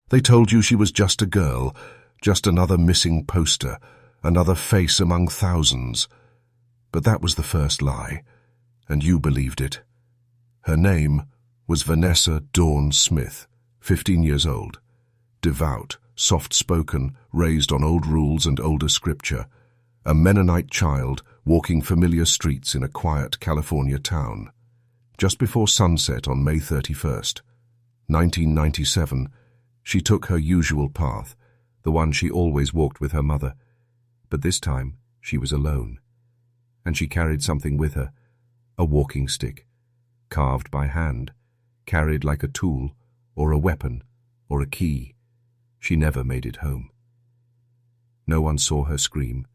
They told you she was just a girl, just another missing poster, another face among thousands. But that was the first lie, and you believed it. Her name was Vanessa Dawn Smith, 15 years old. Devout, soft-spoken, raised on old rules and older scripture. A Mennonite child walking familiar streets in a quiet California town. Just before sunset on May 31st, 1997, she took her usual path, the one she always walked with her mother. But this time, she was alone. And she carried something with her, a walking stick, carved by hand, carried like a tool, or a weapon, or a key. She never made it home. No one saw her scream.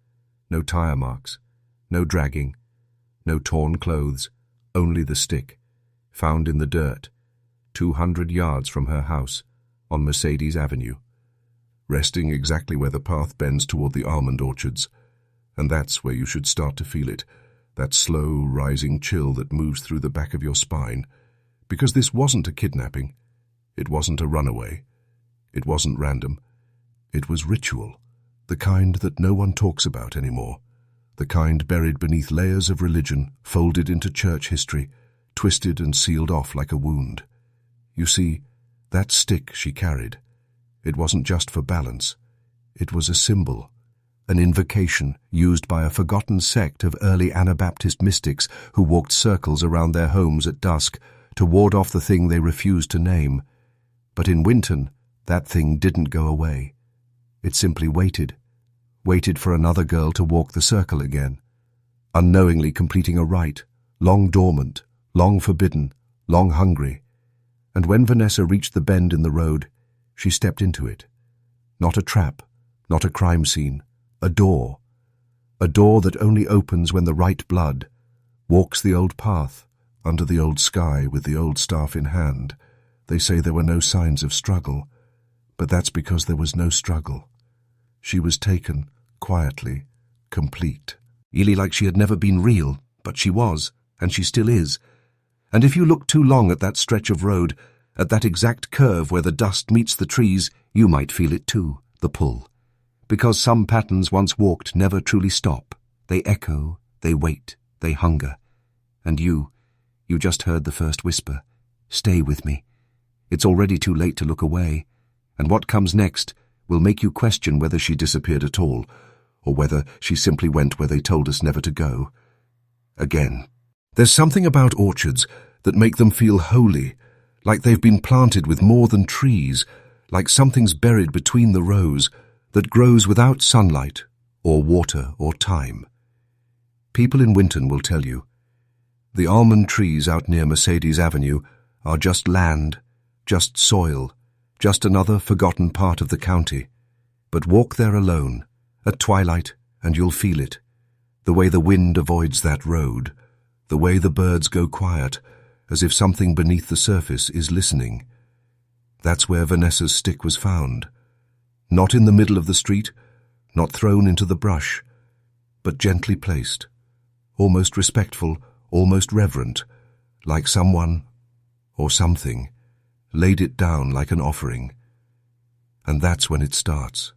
No tire marks, no dragging, no torn clothes, only the stick, found in the dirt, 200 yards from her house, on Mercedes Avenue, resting exactly where the path bends toward the almond orchards. And that's where you should start to feel it, that slow, rising chill that moves through the back of your spine, because this wasn't a kidnapping, it wasn't a runaway, it wasn't random, it was ritual. The kind that no one talks about anymore, the kind buried beneath layers of religion, folded into church history, twisted and sealed off like a wound. You see, that stick she carried, it wasn't just for balance. It was a symbol, an invocation used by a forgotten sect of early Anabaptist mystics who walked circles around their homes at dusk to ward off the thing they refused to name. But in Winton, that thing didn't go away. It simply waited for another girl to walk the circle again, unknowingly completing a rite, long dormant, long forbidden, long hungry. And when Vanessa reached the bend in the road, she stepped into it. Not a trap, not a crime scene, a door that only opens when the right blood walks the old path, under the old sky with the old staff in hand. They say there were no signs of struggle, but that's because there was no struggle. She was taken, quietly, complete. Really like she had never been real, but she was, and she still is. And if you look too long at that stretch of road, at that exact curve where the dust meets the trees, you might feel it too, the pull. Because some patterns once walked never truly stop. They echo, they wait, they hunger. And you just heard the first whisper. Stay with me. It's already too late to look away. And what comes next will make you question whether she disappeared at all, or whether she simply went where they told us never to go. Again. There's something about orchards that make them feel holy, like they've been planted with more than trees, like something's buried between the rows that grows without sunlight or water or time. People in Winton will tell you, the almond trees out near Mercedes Avenue are just land, just soil, just another forgotten part of the county. But walk there alone, at twilight, and you'll feel it. The way the wind avoids that road, the way the birds go quiet, as if something beneath the surface is listening. That's where Vanessa's stick was found. Not in the middle of the street, not thrown into the brush, but gently placed, almost respectful, almost reverent, like someone, or something, laid it down like an offering. And that's when it starts.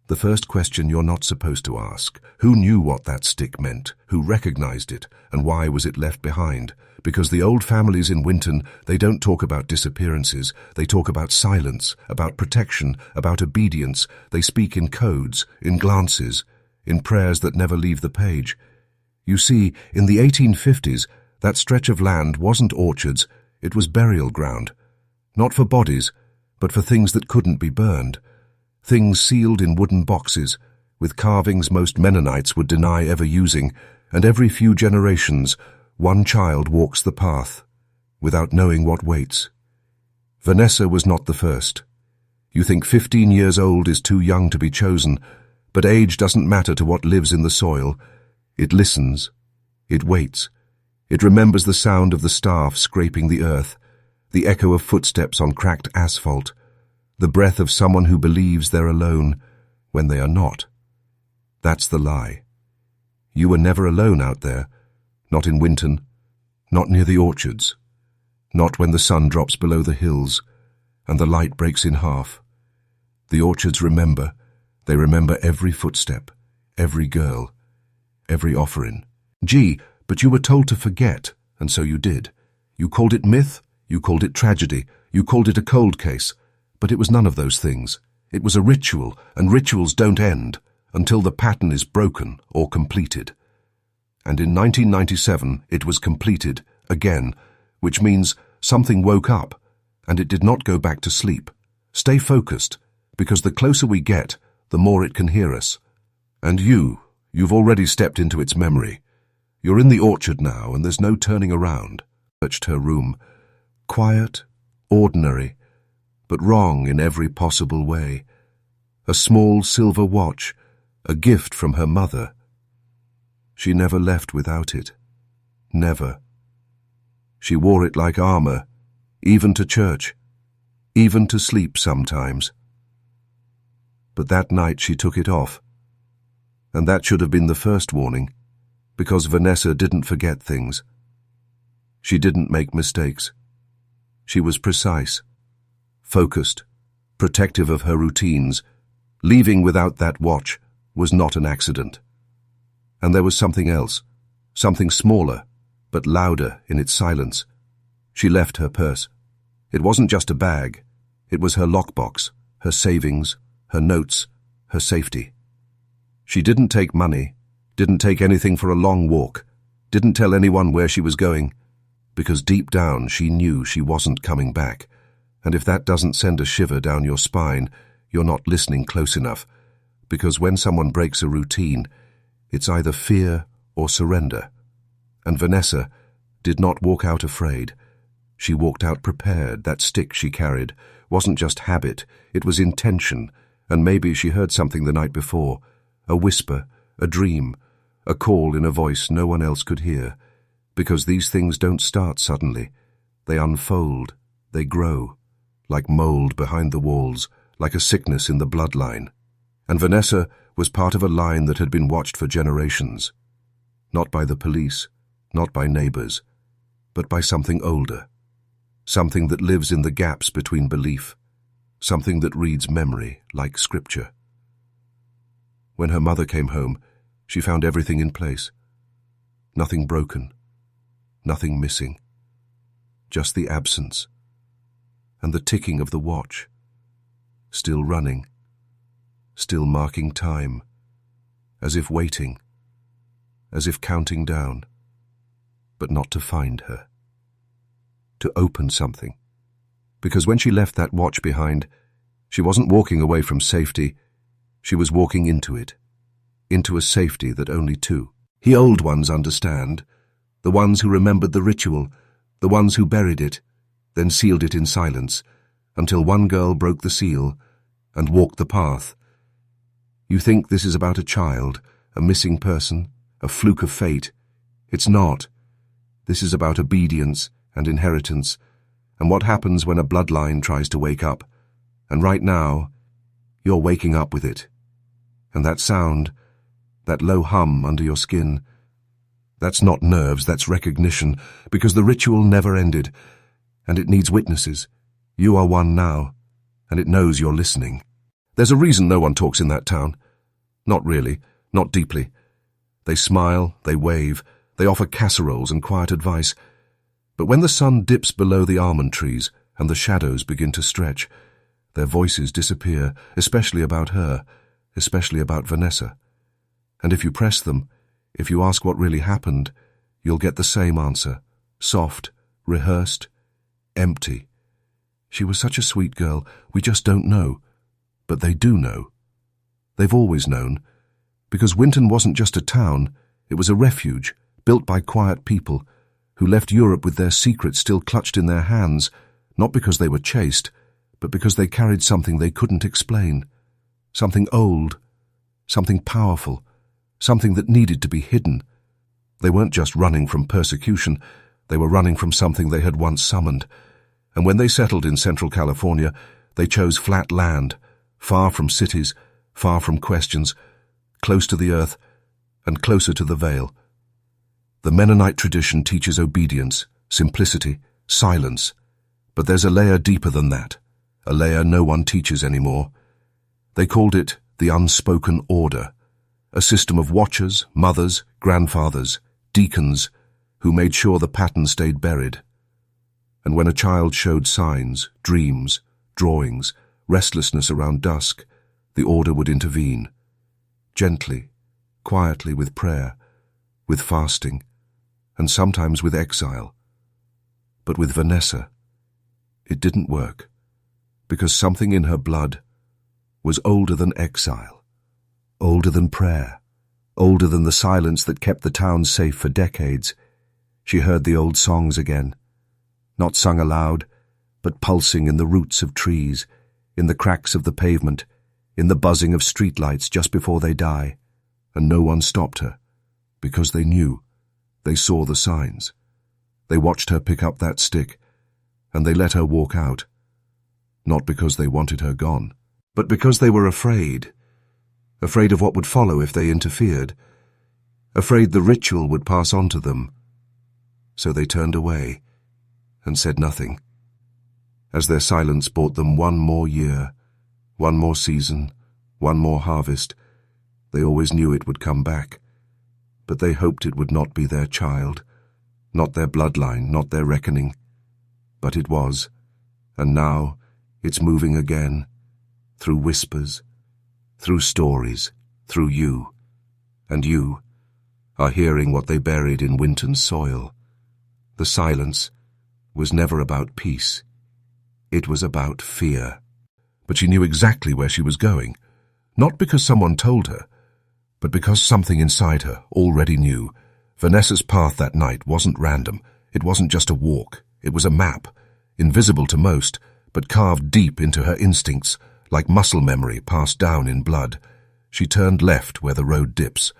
The first question you're not supposed to ask: who knew what that stick meant, who recognized it, and why was it left behind? Because the old families in Winton, they don't talk about disappearances, they talk about silence, about protection, about obedience. They speak in codes, in glances, in prayers that never leave the page. You see, in the 1850s, that stretch of land wasn't orchards, it was burial ground. Not for bodies, but for things that couldn't be burned. Things sealed in wooden boxes, with carvings most Mennonites would deny ever using, and every few generations, one child walks the path, without knowing what waits. Vanessa was not the first. You think 15 years old is too young to be chosen, but age doesn't matter to what lives in the soil. It listens, it waits, it remembers the sound of the staff scraping the earth, the echo of footsteps on cracked asphalt, the breath of someone who believes they're alone when they are not. That's the lie. You were never alone out there, not in Winton, not near the orchards, not when the sun drops below the hills. and the light breaks in half. The orchards remember. They remember every footstep, every girl, every offering. Gee, but you were told to forget, and so you did. You called it myth, you called it tragedy, you called it a cold case, but it was none of those things. It was a ritual, and rituals don't end until the pattern is broken or completed. And in 1997 it was completed, again, which means something woke up, and it did not go back to sleep. Stay focused, because the closer we get, the more it can hear us. And you've already stepped into its memory. You're in the orchard now, and there's no turning around. Searched her room. Quiet, ordinary, but wrong in every possible way. A small silver watch, a gift from her mother. She never left without it. Never. She wore it like armor, even to church, even to sleep sometimes. But that night she took it off, and that should have been the first warning, because Vanessa didn't forget things. She didn't make mistakes. She was precise, focused, protective of her routines. Leaving without that watch was not an accident. And there was something else, something smaller, but louder in its silence. She left her purse. It wasn't just a bag. It was her lockbox, her savings, her notes, her safety. She didn't take money, didn't take anything for a long walk, didn't tell anyone where she was going, because deep down she knew she wasn't coming back. And if that doesn't send a shiver down your spine, you're not listening close enough, because when someone breaks a routine, it's either fear or surrender. And Vanessa did not walk out afraid. She walked out prepared. That stick she carried wasn't just habit, it was intention, and maybe she heard something the night before, a whisper, a dream, a call in a voice no one else could hear, because these things don't start suddenly. They unfold, they grow, like mold behind the walls, like a sickness in the bloodline. And Vanessa was part of a line that had been watched for generations, not by the police, not by neighbors, but by something older, something that lives in the gaps between belief, something that reads memory like scripture. When her mother came home, she found everything in place. Nothing broken, nothing missing, just the absence, and the ticking of the watch, still running, still marking time, as if waiting, as if counting down, but not to find her, to open something. Because when she left that watch behind, she wasn't walking away from safety, she was walking into it, into a safety that only the old ones understand, the ones who remembered the ritual, the ones who buried it, then sealed it in silence, until one girl broke the seal and walked the path. You think this is about a child, a missing person, a fluke of fate. It's not. This is about obedience and inheritance, and what happens when a bloodline tries to wake up. And right now, you're waking up with it. And that sound, that low hum under your skin, that's not nerves, that's recognition, because the ritual never ended, and it needs witnesses. You are one now, and it knows you're listening. There's a reason no one talks in that town. Not really, not deeply. They smile, they wave, they offer casseroles and quiet advice. But when the sun dips below the almond trees and the shadows begin to stretch, their voices disappear, especially about her, especially about Vanessa. And if you press them, if you ask what really happened, you'll get the same answer, soft, rehearsed, empty. She was such a sweet girl, we just don't know. But they do know. They've always known, because Winton wasn't just a town, it was a refuge, built by quiet people, who left Europe with their secrets still clutched in their hands, not because they were chaste, but because they carried something they couldn't explain, something old, something powerful, something that needed to be hidden. They weren't just running from persecution, they were running from something they had once summoned. And when they settled in Central California, they chose flat land, far from cities, far from questions, close to the earth, and closer to the veil. The Mennonite tradition teaches obedience, simplicity, silence, but there's a layer deeper than that, a layer no one teaches anymore. They called it the unspoken order, a system of watchers, mothers, grandfathers, deacons, who made sure the pattern stayed buried. And when a child showed signs, dreams, drawings, restlessness around dusk, the order would intervene, gently, quietly, with prayer, with fasting, and sometimes with exile. But with Vanessa, it didn't work, because something in her blood was older than exile, older than prayer, older than the silence that kept the town safe for decades. She heard the old songs again, not sung aloud, but pulsing in the roots of trees, in the cracks of the pavement, in the buzzing of streetlights just before they die. And no one stopped her, because they knew. They saw the signs. They watched her pick up that stick, and they let her walk out, not because they wanted her gone, but because they were afraid of what would follow if they interfered, afraid the ritual would pass on to them. So they turned away and said nothing, as their silence bought them one more year, one more season, one more harvest. They always knew it would come back, but they hoped it would not be their child, not their bloodline, not their reckoning. But it was, and now it's moving again, through whispers, through stories, through you. And you are hearing what they buried in Winton's soil. The silence was never about peace. It was about fear. But she knew exactly where she was going, not because someone told her, but because something inside her already knew. Vanessa's path that night wasn't random. It wasn't just a walk. It was a map, invisible to most, but carved deep into her instincts, like muscle memory passed down in blood. She turned left where the road dips,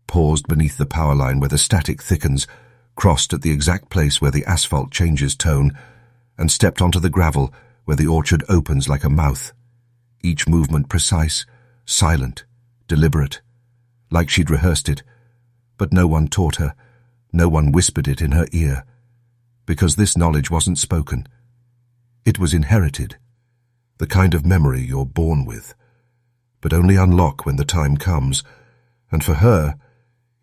paused beneath the power line where the static thickens, crossed at the exact place where the asphalt changes tone, and stepped onto the gravel where the orchard opens like a mouth. Each movement precise, silent, deliberate, like she'd rehearsed it. But no one taught her, no one whispered it in her ear, because this knowledge wasn't spoken. It was inherited, the kind of memory you're born with, but only unlock when the time comes. And for her,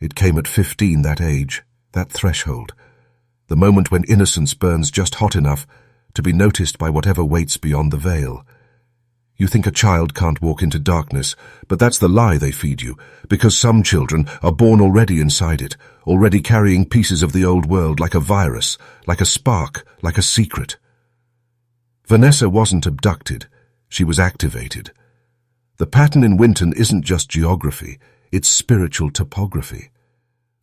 it came at 15, that age, that threshold, the moment when innocence burns just hot enough to be noticed by whatever waits beyond the veil. You think a child can't walk into darkness, but that's the lie they feed you, because some children are born already inside it, already carrying pieces of the old world like a virus, like a spark, like a secret. Vanessa wasn't abducted, she was activated. The pattern in Winton isn't just geography, it's spiritual topography.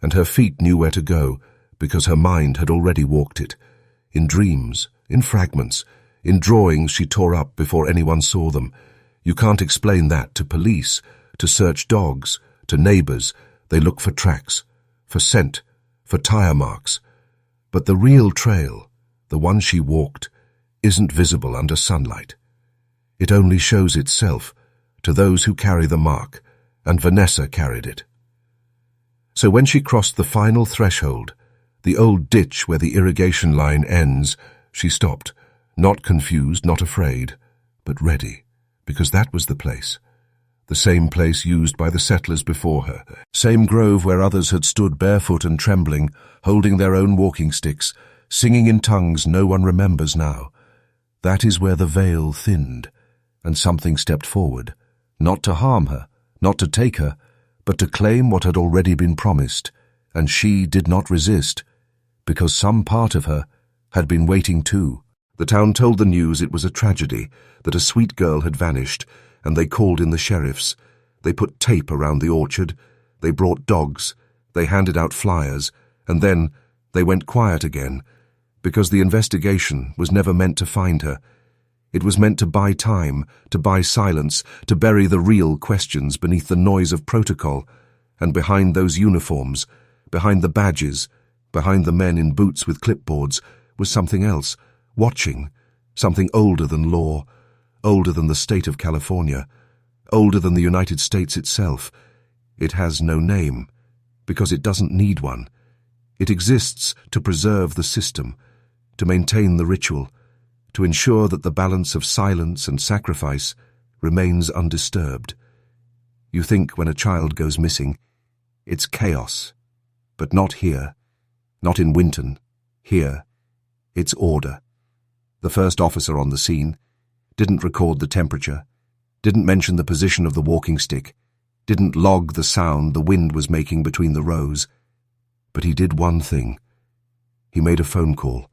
And her feet knew where to go, because her mind had already walked it, in dreams, in fragments, in drawings she tore up before anyone saw them. You can't explain that to police, to search dogs, to neighbors. They look for tracks, for scent, for tire marks. But the real trail, the one she walked, isn't visible under sunlight. It only shows itself to those who carry the mark, and Vanessa carried it. So when she crossed the final threshold, the old ditch where the irrigation line ends, she stopped. Not confused, not afraid, but ready, because that was the place. The same place used by the settlers before her. Same grove where others had stood barefoot and trembling, holding their own walking sticks, singing in tongues no one remembers now. That is where the veil thinned, and something stepped forward, not to harm her, not to take her, but to claim what had already been promised, and she did not resist, because some part of her had been waiting too. The town told the news it was a tragedy, that a sweet girl had vanished, and they called in the sheriffs. They put tape around the orchard, they brought dogs, they handed out flyers, and then they went quiet again, because the investigation was never meant to find her. It was meant to buy time, to buy silence, to bury the real questions beneath the noise of protocol, and behind those uniforms, behind the badges, behind the men in boots with clipboards, was something else, watching, something older than law, older than the state of California, older than the United States itself. It has no name, because it doesn't need one. It exists to preserve the system, to maintain the ritual, to ensure that the balance of silence and sacrifice remains undisturbed. You think when a child goes missing, it's chaos, but not here, not in Winton. Here, it's order. The first officer on the scene didn't record the temperature, didn't mention the position of the walking stick, didn't log the sound the wind was making between the rows. But he did one thing. He made a phone call.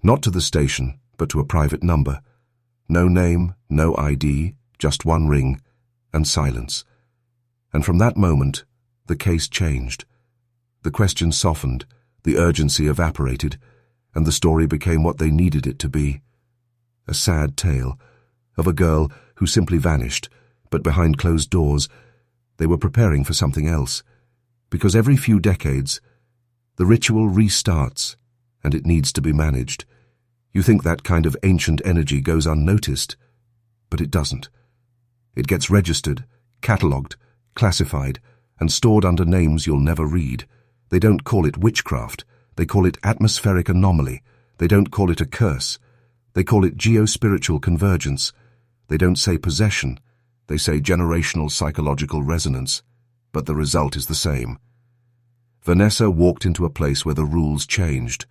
Not to the station, but to a private number. No name, no ID, just one ring, and silence. And from that moment, the case changed. The question softened, the urgency evaporated, and the story became what they needed it to be. A sad tale of a girl who simply vanished, but behind closed doors, they were preparing for something else. Because every few decades, the ritual restarts, and it needs to be managed. You think that kind of ancient energy goes unnoticed, but it doesn't. It gets registered, catalogued, classified, and stored under names you'll never read. They don't call it witchcraft. They call it atmospheric anomaly. They don't call it a curse. They call it geospiritual convergence. They don't say possession. They say generational psychological resonance. But the result is the same. Vanessa walked into a place where the rules changed,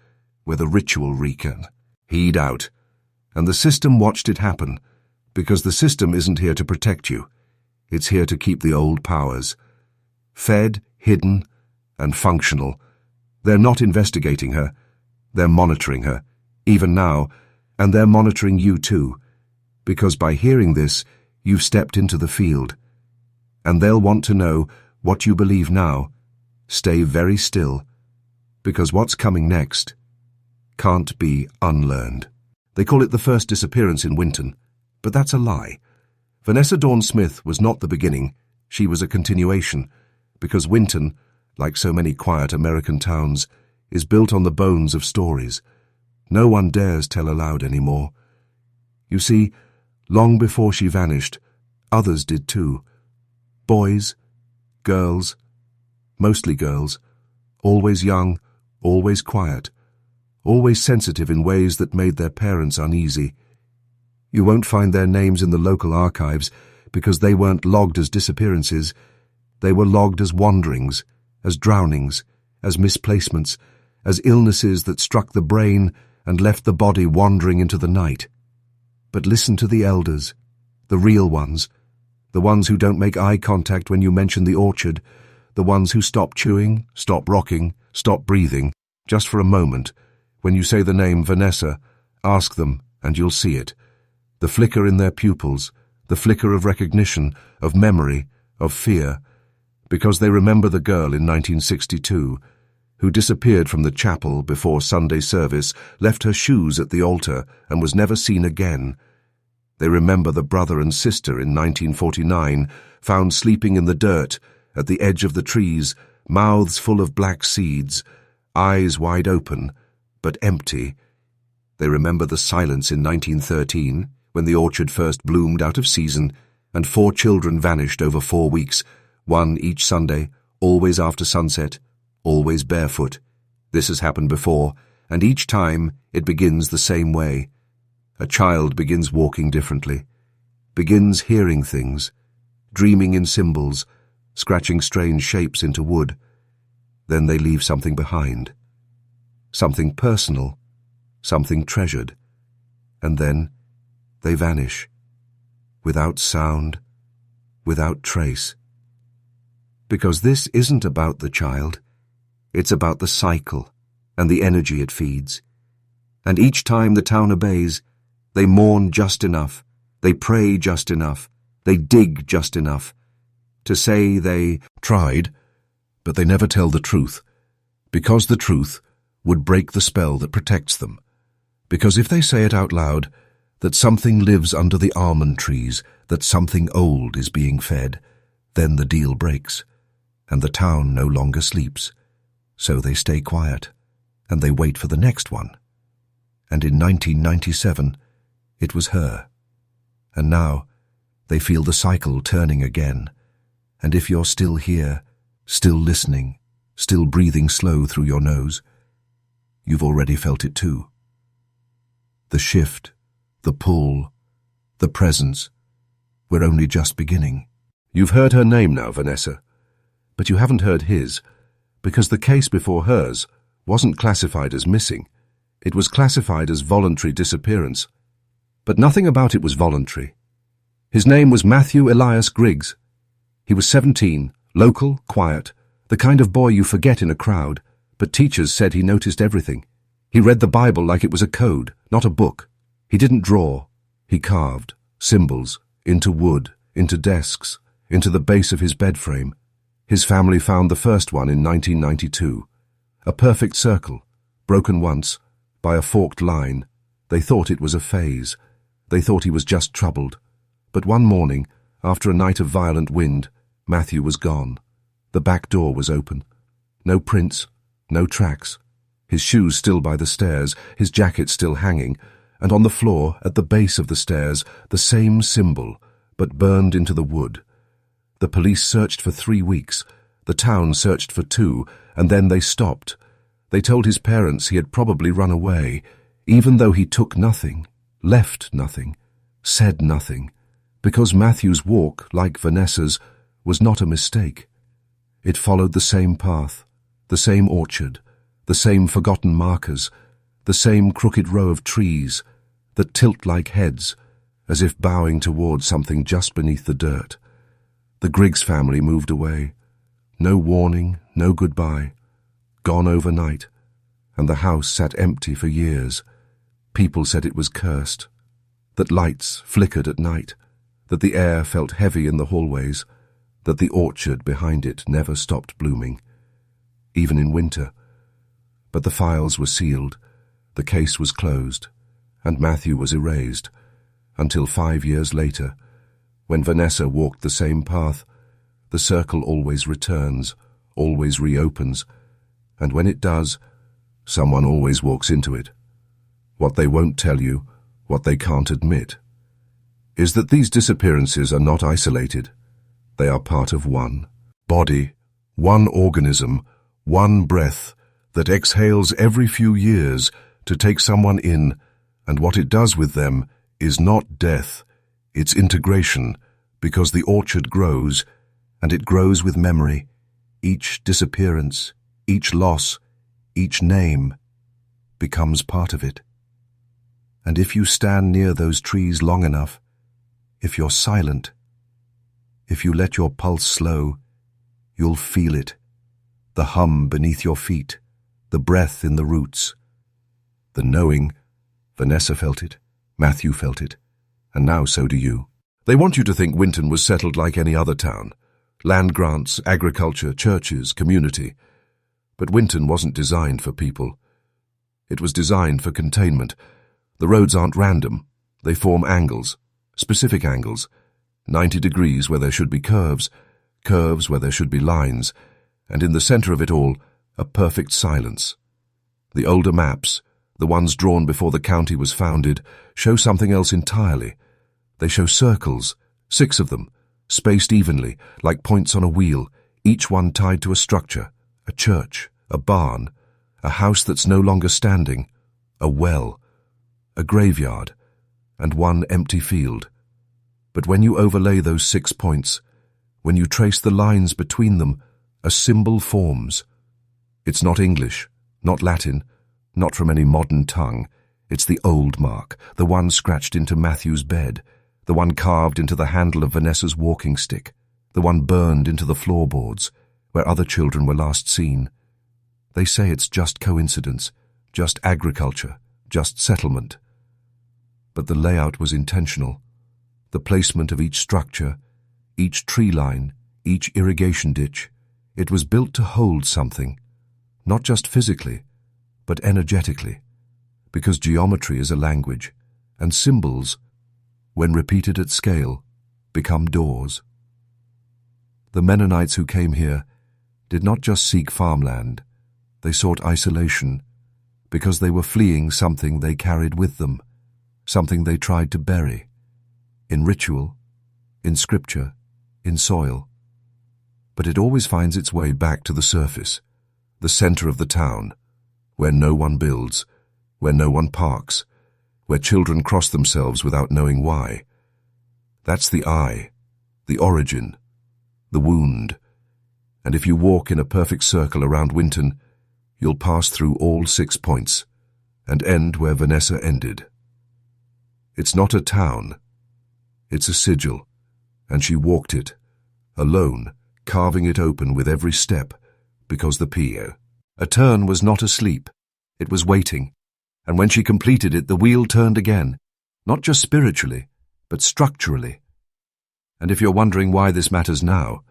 where the ritual reckoned. Heed out. And the system watched it happen, because the system isn't here to protect you. It's here to keep the old powers. Fed, hidden, and functional. They're not investigating her. They're monitoring her, even now, and they're monitoring you too, because by hearing this, you've stepped into the field. And they'll want to know what you believe now. Stay very still, because what's coming next can't be unlearned. They call it the first disappearance in Winton, but that's a lie. Vanessa Dawn Smith was not the beginning, she was a continuation, because Winton, like so many quiet American towns, is built on the bones of stories. No one dares tell aloud anymore. You see, long before she vanished, others did too. Boys, girls, mostly girls, always young, always quiet, always sensitive in ways that made their parents uneasy. You won't find their names in the local archives because they weren't logged as disappearances. They were logged as wanderings, as drownings, as misplacements, as illnesses that struck the brain and left the body wandering into the night. But listen to the elders, the real ones, the ones who don't make eye contact when you mention the orchard, the ones who stop chewing, stop rocking, stop breathing, just for a moment. When you say the name Vanessa, ask them and you'll see it. The flicker in their pupils, the flicker of recognition, of memory, of fear, because they remember the girl in 1962 who disappeared from the chapel before Sunday service, left her shoes at the altar, and was never seen again. They remember the brother and sister in 1949, found sleeping in the dirt, at the edge of the trees, mouths full of black seeds, eyes wide open, but empty. They remember the silence in 1913, when the orchard first bloomed out of season, and 4 children vanished over 4 weeks, one each Sunday, always after sunset, always barefoot. This has happened before, and each time it begins the same way. A child begins walking differently, begins hearing things, dreaming in symbols, scratching strange shapes into wood. Then they leave something behind. Something personal, something treasured. And then they vanish, without sound, without trace. Because this isn't about the child, it's about the cycle and the energy it feeds. And each time the town obeys, they mourn just enough, they pray just enough, they dig just enough, to say they tried, but they never tell the truth, because the truth would break the spell that protects them. Because if they say it out loud, that something lives under the almond trees, that something old is being fed, then the deal breaks, and the town no longer sleeps. So they stay quiet, and they wait for the next one. And in 1997, it was her. And now, they feel the cycle turning again. And if you're still here, still listening, still breathing slow through your nose, you've already felt it too. The shift the pull, the presence. We're only just beginning. You've heard her name now, Vanessa, but you haven't heard his, because the case before hers wasn't classified as missing. It was classified as voluntary disappearance. But nothing about it was voluntary. His name was Matthew Elias Griggs. He was 17, local, quiet, the kind of boy you forget in a crowd, but teachers said he noticed everything. He read the Bible like it was a code, not a book. He didn't draw. He carved symbols into wood, into desks, into the base of his bed frame. His family found the first one in 1992. A perfect circle, broken once, by a forked line. They thought it was a phase. They thought he was just troubled. But one morning, after a night of violent wind, Matthew was gone. The back door was open. No prints, no tracks. His shoes still by the stairs, his jacket still hanging, and on the floor, at the base of the stairs, the same symbol, but burned into the wood. The police searched for 3 weeks. The town searched for 2, and then they stopped. They told his parents he had probably run away, even though he took nothing, left nothing, said nothing, because Matthew's walk, like Vanessa's, was not a mistake. It followed the same path, the same orchard, the same forgotten markers, the same crooked row of trees that tilt like heads, as if bowing towards something just beneath the dirt. The Griggs family moved away. No warning, no goodbye. Gone overnight, and the house sat empty for years. People said it was cursed, that lights flickered at night, that the air felt heavy in the hallways, that the orchard behind it never stopped blooming, even in winter. But the files were sealed, the case was closed, and Matthew was erased, until 5 years later, when Vanessa walked the same path. The circle always returns, always reopens, and when it does, someone always walks into it. What they won't tell you, what they can't admit, is that these disappearances are not isolated. They are part of one body, one organism, one breath that exhales every few years to take someone in, and what it does with them is not death, it's integration, because the orchard grows, and it grows with memory. Each disappearance, each loss, each name becomes part of it. And if you stand near those trees long enough, if you're silent, if you let your pulse slow, you'll feel it, the hum beneath your feet, the breath in the roots, the knowing. Vanessa felt it, Matthew felt it, and now so do you. They want you to think Winton was settled like any other town. Land grants, agriculture, churches, community. But Winton wasn't designed for people. It was designed for containment. The roads aren't random. They form angles, specific angles, 90 degrees where there should be curves, curves where there should be lines, and in the center of it all, a perfect silence. The older maps, the ones drawn before the county was founded, show something else entirely. They show circles, 6 of them, spaced evenly, like points on a wheel, each one tied to a structure, a church, a barn, a house that's no longer standing, a well, a graveyard, and one empty field. But when you overlay those 6 points, when you trace the lines between them, a symbol forms. It's not English, not Latin, not from any modern tongue. It's the old mark, the one scratched into Matthew's bed, the one carved into the handle of Vanessa's walking stick, the one burned into the floorboards, where other children were last seen. They say it's just coincidence, just agriculture, just settlement. But the layout was intentional. The placement of each structure, each tree line, each irrigation ditch, it was built to hold something, not just physically, but energetically, because geometry is a language, and symbols, when repeated at scale, become doors. The Mennonites who came here did not just seek farmland, they sought isolation, because they were fleeing something they carried with them, something they tried to bury, in ritual, in scripture, in soil. But it always finds its way back to the surface, the center of the town, where no one builds, where no one parks, where children cross themselves without knowing why. That's the eye, the origin, the wound. And if you walk in a perfect circle around Winton, you'll pass through all 6 points and end where Vanessa ended. It's not a town. It's a sigil, and she walked it, alone, carving it open with every step, because the Pio. A turn was not asleep. It was waiting, and when she completed it, the wheel turned again, not just spiritually, but structurally. And if you're wondering why this matters now,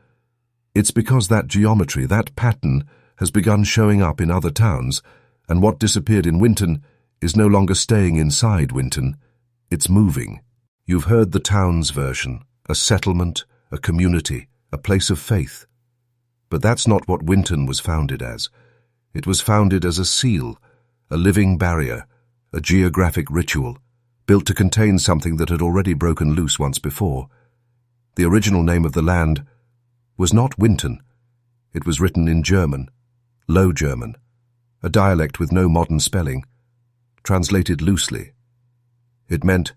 it's because that geometry, that pattern, has begun showing up in other towns, and what disappeared in Winton is no longer staying inside Winton. It's moving. You've heard the town's version, a settlement, a community, a place of faith. But that's not what Winton was founded as. It was founded as a seal, a living barrier, a geographic ritual, built to contain something that had already broken loose once before. The original name of the land was not Winton. It was written in German, Low German, a dialect with no modern spelling, translated loosely. It meant,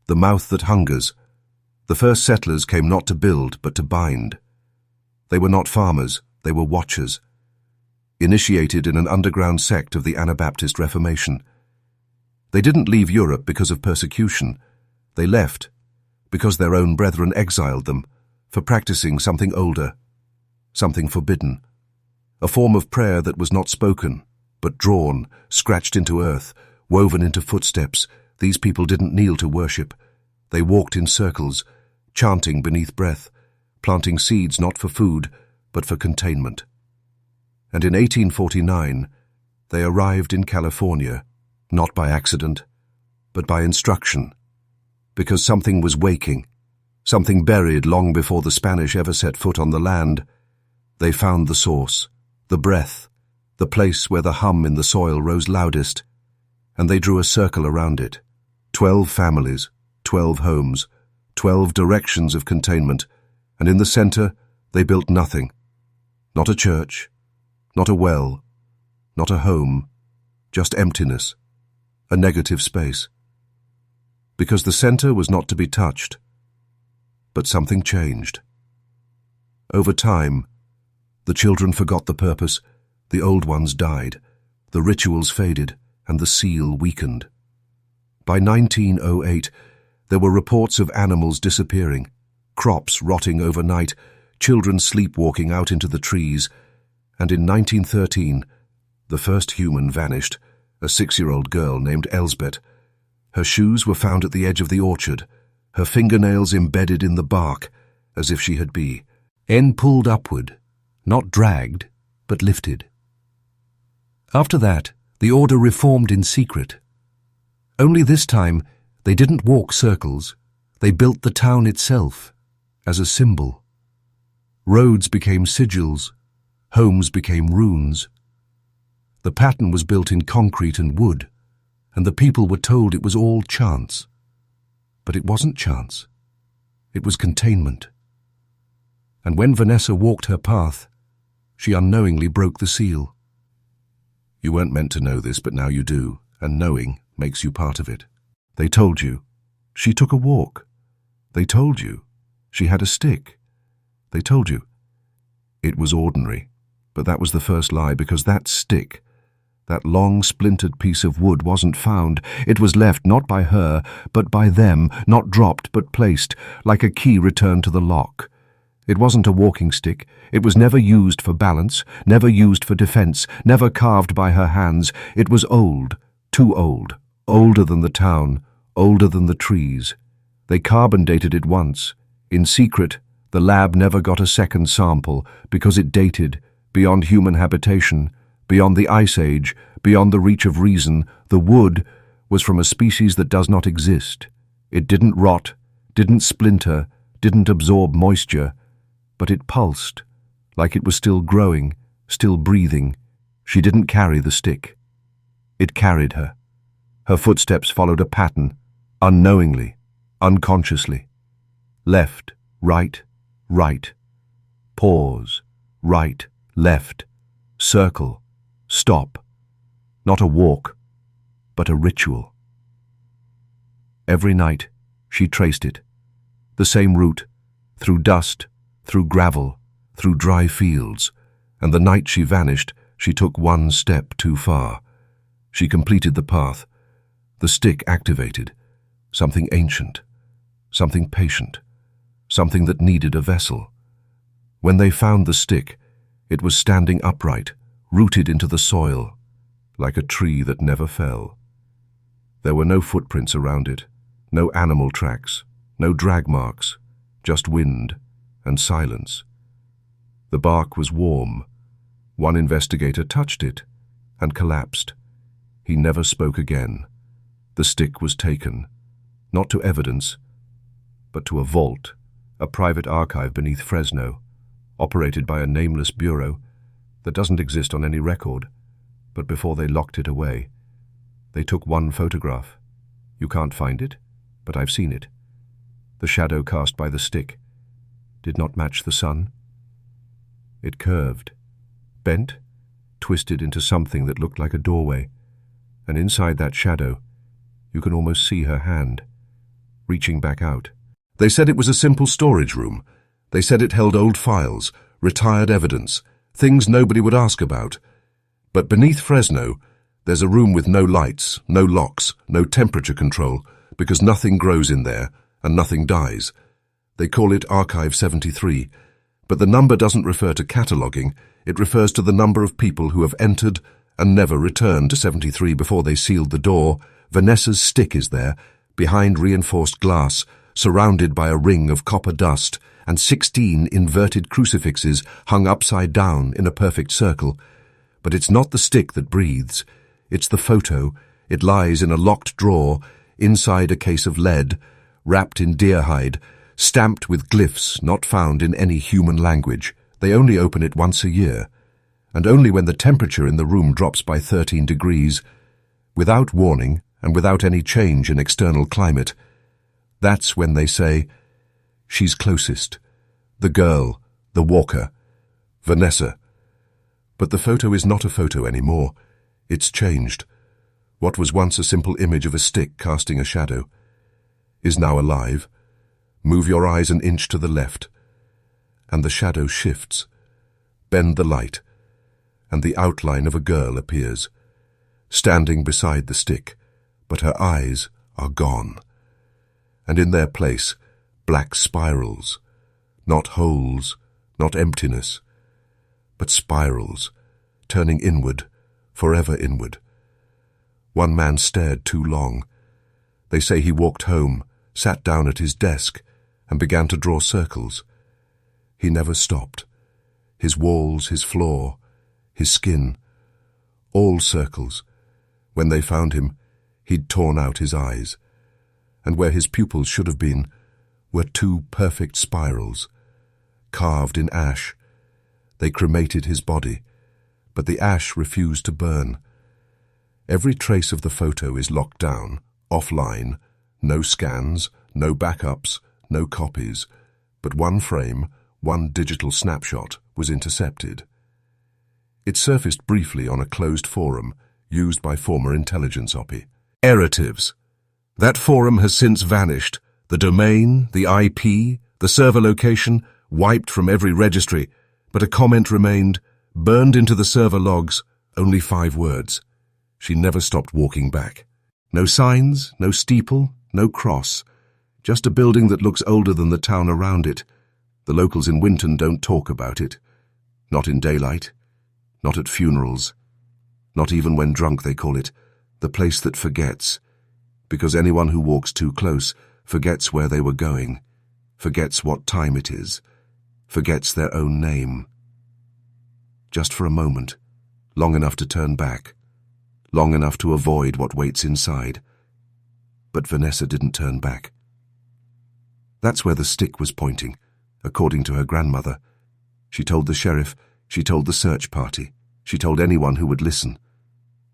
the mouth that hungers. The first settlers came not to build, but to bind. They were not farmers, they were watchers, initiated in an underground sect of the Anabaptist Reformation. They didn't leave Europe because of persecution. They left because their own brethren exiled them for practicing something older, something forbidden, a form of prayer that was not spoken, but drawn, scratched into earth, woven into footsteps. These people didn't kneel to worship. They walked in circles, chanting beneath breath, planting seeds not for food, but for containment. And in 1849, they arrived in California, not by accident, but by instruction, because something was waking, something buried long before the Spanish ever set foot on the land. They found the source, the breath, the place where the hum in the soil rose loudest, and they drew a circle around it. 12 families, 12 homes, 12 directions of containment, and in the center they built nothing. Not a church, not a well, not a home, just emptiness, a negative space. Because the center was not to be touched. But something changed. Over time, the children forgot the purpose, the old ones died, the rituals faded, and the seal weakened. By 1908, there were reports of animals disappearing, crops rotting overnight, children sleepwalking out into the trees, and in 1913, the first human vanished, a 6-year-old girl named Elsbeth. Her shoes were found at the edge of the orchard, her fingernails embedded in the bark, as if she had been pulled upward, not dragged, but lifted. After that, the order reformed in secret. Only this time, they didn't walk circles. They built the town itself, as a symbol. Roads became sigils, homes became runes. The pattern was built in concrete and wood, and the people were told it was all chance. But it wasn't chance. It was containment. And when Vanessa walked her path, she unknowingly broke the seal. You weren't meant to know this, but now you do, and knowing makes you part of it. They told you. She took a walk. They told you. She had a stick. They told you. It was ordinary, but that was the first lie, because that stick, that long splintered piece of wood, wasn't found. It was left not by her, but by them, not dropped, but placed, like a key returned to the lock. It wasn't a walking stick. It was never used for balance, never used for defense, never carved by her hands. It was old, too old, older than the town, older than the trees. They carbon dated it once. In secret, the lab never got a second sample because it dated, beyond human habitation, beyond the ice age, beyond the reach of reason. The wood was from a species that does not exist. It didn't rot, didn't splinter, didn't absorb moisture, but it pulsed, like it was still growing, still breathing. She didn't carry the stick. It carried her. Her footsteps followed a pattern, unknowingly, unconsciously. Left, right, right. Pause, right, left. Circle, stop. Not a walk, but a ritual. Every night, she traced it. The same route, through dust, through gravel, through dry fields, and the night she vanished, she took one step too far. She completed the path. The stick activated. Something ancient, something patient, something that needed a vessel. When they found the stick, it was standing upright, rooted into the soil, like a tree that never fell. There were no footprints around it, no animal tracks, no drag marks, just wind and silence. The bark was warm. One investigator touched it and collapsed. He never spoke again. The stick was taken, not to evidence, but to a vault, a private archive beneath Fresno, operated by a nameless bureau that doesn't exist on any record. But before they locked it away, they took one photograph. You can't find it, but I've seen it. The shadow cast by the stick did not match the sun. It curved, bent, twisted into something that looked like a doorway, and inside that shadow, you can almost see her hand, reaching back out. They said it was a simple storage room. They said it held old files, retired evidence, things nobody would ask about. But beneath Fresno, there's a room with no lights, no locks, no temperature control, because nothing grows in there and nothing dies. They call it Archive 73, but the number doesn't refer to cataloguing, it refers to the number of people who have entered and never returned to 73 before they sealed the door. Vanessa's stick is there, behind reinforced glass, surrounded by a ring of copper dust, and 16 inverted crucifixes hung upside down in a perfect circle. But it's not the stick that breathes. It's the photo. It lies in a locked drawer, inside a case of lead, wrapped in deer hide, stamped with glyphs not found in any human language. They only open it once a year, and only when the temperature in the room drops by 13 degrees, without warning and without any change in external climate. That's when they say, she's closest. The girl, the walker, Vanessa. But the photo is not a photo anymore. It's changed. What was once a simple image of a stick casting a shadow is now alive. Move your eyes an inch to the left, and the shadow shifts. Bend the light, and the outline of a girl appears, standing beside the stick, but her eyes are gone. And in their place, black spirals, not holes, not emptiness, but spirals, turning inward, forever inward. One man stared too long. They say he walked home, sat down at his desk, and began to draw circles. He never stopped. His walls, his floor, his skin, all circles. When they found him, he'd torn out his eyes, and where his pupils should have been were two perfect spirals, carved in ash. They cremated his body, but the ash refused to burn. Every trace of the photo is locked down, offline, no scans, no backups, no copies, but one frame, one digital snapshot, was intercepted. It surfaced briefly on a closed forum used by former intelligence operatives. That forum has since vanished. The domain, the IP, the server location, wiped from every registry, but a comment remained, burned into the server logs, only 5 words. She never stopped walking back. No signs, no steeple, no cross, just a building that looks older than the town around it. The locals in Winton don't talk about it. Not in daylight, not at funerals, not even when drunk they call it, the place that forgets, because anyone who walks too close forgets where they were going, forgets what time it is, forgets their own name. Just for a moment, long enough to turn back, long enough to avoid what waits inside. But Vanessa didn't turn back. That's where the stick was pointing, according to her grandmother. She told the sheriff, she told the search party, she told anyone who would listen.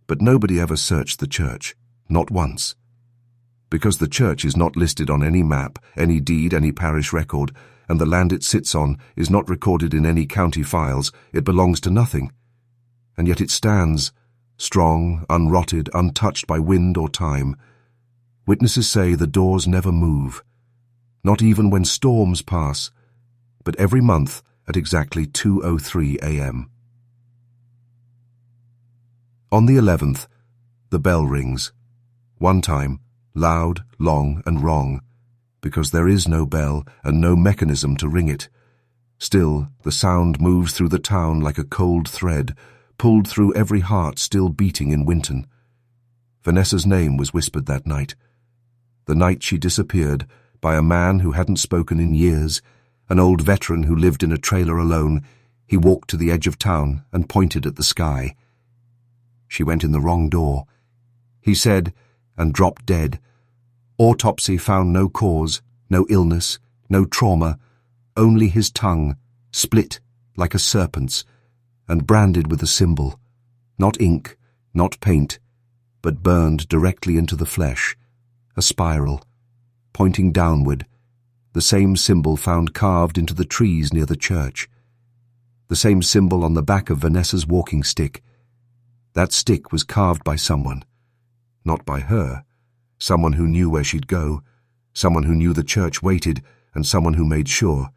But nobody ever searched the church, not once. Because the church is not listed on any map, any deed, any parish record, and the land it sits on is not recorded in any county files, it belongs to nothing. And yet it stands, strong, unrotted, untouched by wind or time, Witnesses say the doors never move, not even when storms pass, but every month at exactly 2:03 a.m. On the 11th, the bell rings. One time, loud, long, and wrong, because there is no bell and no mechanism to ring it. Still, the sound moves through the town like a cold thread, pulled through every heart still beating in Winton. Vanessa's name was whispered that night. The night she disappeared, by a man who hadn't spoken in years, an old veteran who lived in a trailer alone. He walked to the edge of town and pointed at the sky. She went in the wrong door, he said, and dropped dead. Autopsy found no cause, no illness, no trauma, only his tongue, split like a serpent's, and branded with a symbol, not ink, not paint, but burned directly into the flesh, a spiral, pointing downward, the same symbol found carved into the trees near the church, the same symbol on the back of Vanessa's walking stick. That stick was carved by someone, not by her, someone who knew where she'd go, someone who knew the church waited, and someone who made sure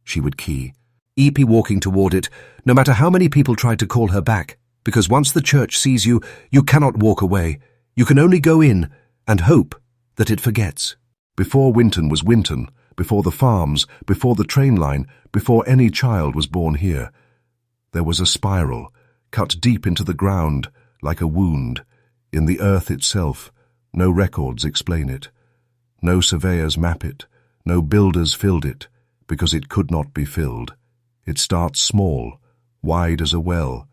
she would key. EP walking toward it, no matter how many people tried to call her back, because once the church sees you, you cannot walk away. You can only go in and hope that it forgets. Before Winton was Winton, before the farms, before the train line, before any child was born here, there was a spiral, cut deep into the ground, like a wound, in the earth itself. No records explain it. No surveyors map it. No builders filled it, because it could not be filled. It starts small, wide as a well,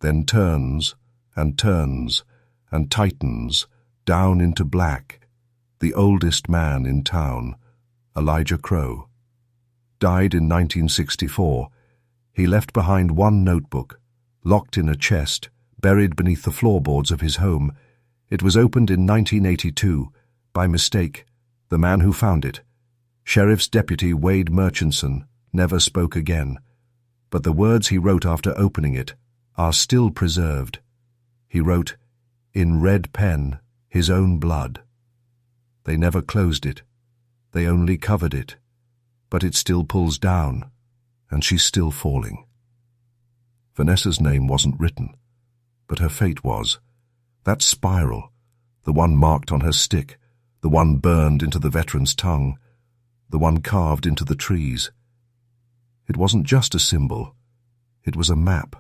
then turns and turns and tightens down into black. The oldest man in town, Elijah Crow, died in 1964. He left behind one notebook, locked in a chest, buried beneath the floorboards of his home. It was opened in 1982, by mistake. The man who found it, Sheriff's Deputy Wade Murchison, never spoke again, but the words he wrote after opening it are still preserved. He wrote, in red pen, his own blood. They never closed it. They only covered it. But it still pulls down, and she's still falling. Vanessa's name wasn't written, but her fate was. That spiral, the one marked on her stick, the one burned into the veteran's tongue, the one carved into the trees. It wasn't just a symbol. It was a map,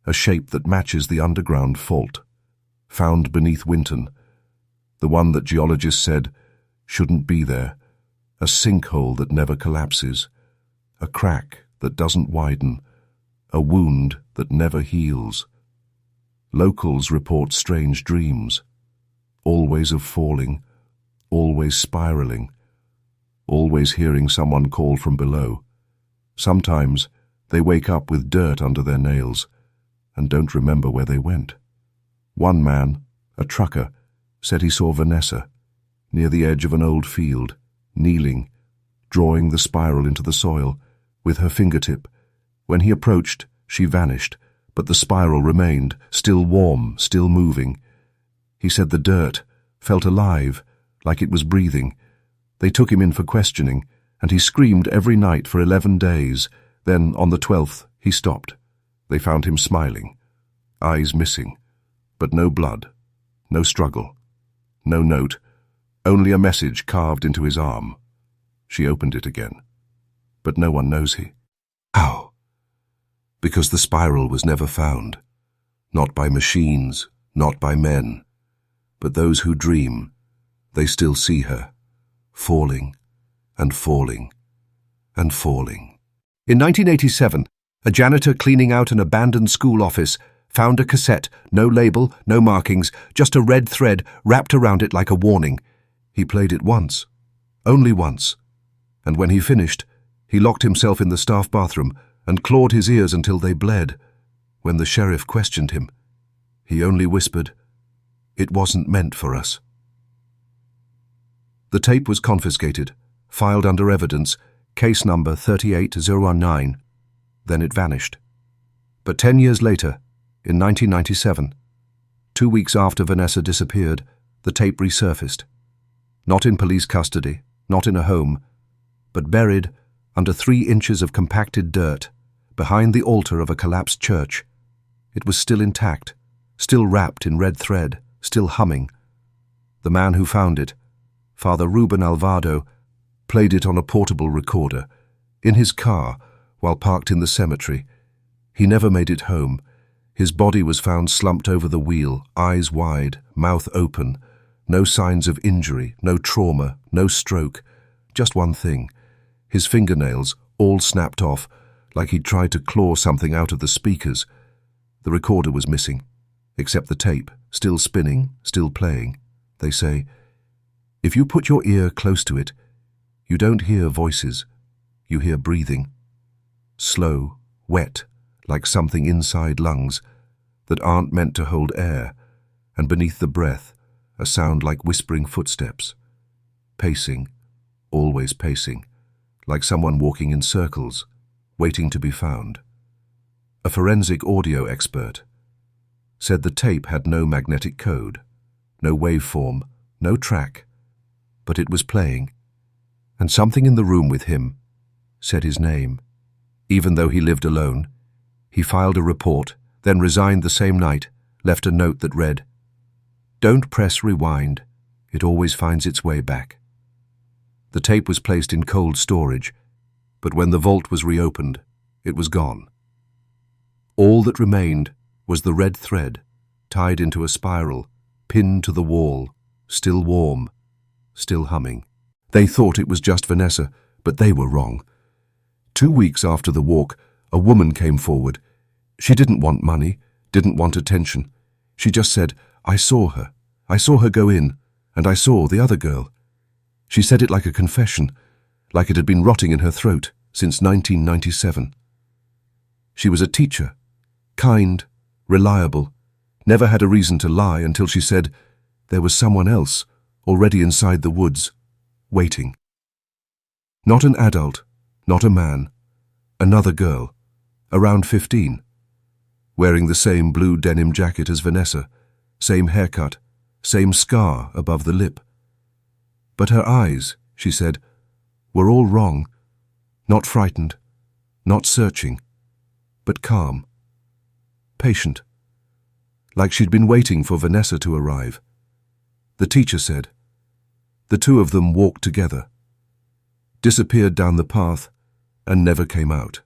a shape that matches the underground fault, found beneath Winton, the one that geologists said shouldn't be there, a sinkhole that never collapses, a crack that doesn't widen, a wound that never heals. Locals report strange dreams, always of falling, always spiraling, always hearing someone call from below. Sometimes they wake up with dirt under their nails and don't remember where they went. One man, a trucker, said he saw Vanessa near the edge of an old field, kneeling, drawing the spiral into the soil with her fingertip. When he approached, she vanished, but the spiral remained, still warm, still moving. He said the dirt felt alive, like it was breathing. They took him in for questioning, and he screamed every night for 11 days. Then, on the 12th, he stopped. They found him smiling, eyes missing, but no blood, no struggle, no note, only a message carved into his arm. She opened it again, but no one knows he. How? Because the spiral was never found, not by machines, not by men, but those who dream. They still see her, falling and falling and falling. In 1987, a janitor cleaning out an abandoned school office found a cassette, no label, no markings, just a red thread wrapped around it like a warning. He played it once, only once, and when he finished, he locked himself in the staff bathroom and clawed his ears until they bled. When the sheriff questioned him, he only whispered, "It wasn't meant for us." The tape was confiscated, filed under evidence, case number 38019. Then it vanished. But 10 years later, in 1997, 2 weeks after Vanessa disappeared, the tape resurfaced. Not in police custody, not in a home, but buried under 3 inches of compacted dirt, behind the altar of a collapsed church. It was still intact, still wrapped in red thread, still humming. The man who found it, Father Ruben Alvaro, played it on a portable recorder, in his car, while parked in the cemetery. He never made it home. His body was found slumped over the wheel, eyes wide, mouth open. No signs of injury, no trauma, no stroke. Just one thing. His fingernails, all snapped off, like he'd tried to claw something out of the speakers. The recorder was missing, except the tape, still spinning, still playing. They say, if you put your ear close to it, you don't hear voices, you hear breathing. Slow, wet, like something inside lungs that aren't meant to hold air, and beneath the breath, a sound like whispering footsteps. Pacing, always pacing, like someone walking in circles, waiting to be found. A forensic audio expert said the tape had no magnetic code, no waveform, no track, but it was playing, and something in the room with him said his name. Even though he lived alone, he filed a report, then resigned the same night, left a note that read, "Don't press rewind, it always finds its way back." The tape was placed in cold storage, but when the vault was reopened, it was gone. All that remained was the red thread, tied into a spiral, pinned to the wall, still warm, still humming. They thought it was just Vanessa, but they were wrong. 2 weeks after the walk, a woman came forward. She didn't want money, didn't want attention. She just said, I saw her go in, and I saw the other girl. She said it like a confession, like it had been rotting in her throat since 1997. She was a teacher, kind, reliable, never had a reason to lie until she said there was someone else already inside the woods, waiting. Not an adult, not a man, another girl, around 15, wearing the same blue denim jacket as Vanessa, same haircut, same scar above the lip. But her eyes, she said, were all wrong, not frightened, not searching, but calm, patient, like she'd been waiting for Vanessa to arrive. The teacher said, the two of them walked together, disappeared down the path, and never came out.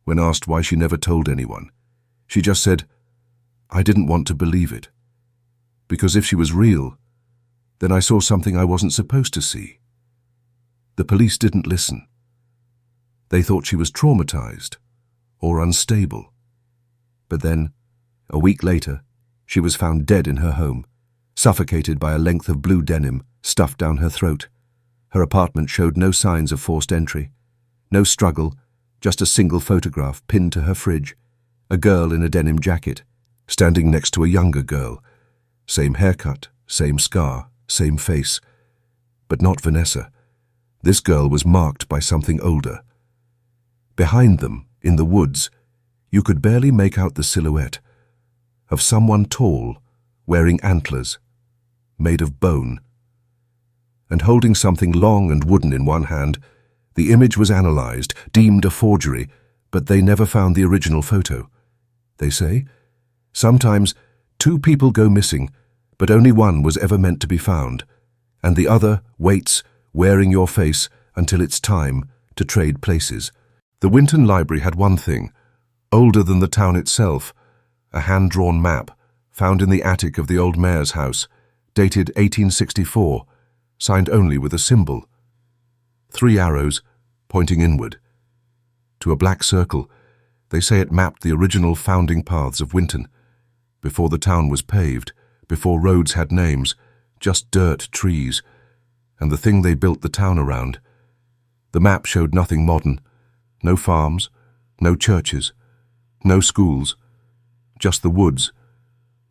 When asked why she never told anyone, she just said, I didn't want to believe it, because if she was real, then I saw something I wasn't supposed to see. The police didn't listen. They thought she was traumatized or unstable. But then, a week later, she was found dead in her home, suffocated by a length of blue denim stuffed down her throat. Her apartment showed no signs of forced entry, no struggle, just a single photograph pinned to her fridge, a girl in a denim jacket, standing next to a younger girl. Same haircut, same scar, same face. But not Vanessa. This girl was marked by something older. Behind them, in the woods, you could barely make out the silhouette of someone tall, wearing antlers, made of bone. And holding something long and wooden in one hand, the image was analyzed, deemed a forgery, but they never found the original photo. They say, sometimes 2 people go missing, but only one was ever meant to be found, and the other waits, wearing your face, until it's time to trade places. The Winton Library had one thing, older than the town itself, a hand-drawn map found in the attic of the old mayor's house, dated 1864, signed only with a symbol. 3 arrows pointing inward. To a black circle, they say it mapped the original founding paths of Winton, before the town was paved, before roads had names, just dirt, trees, and the thing they built the town around. The map showed nothing modern, no farms, no churches, no schools, just the woods,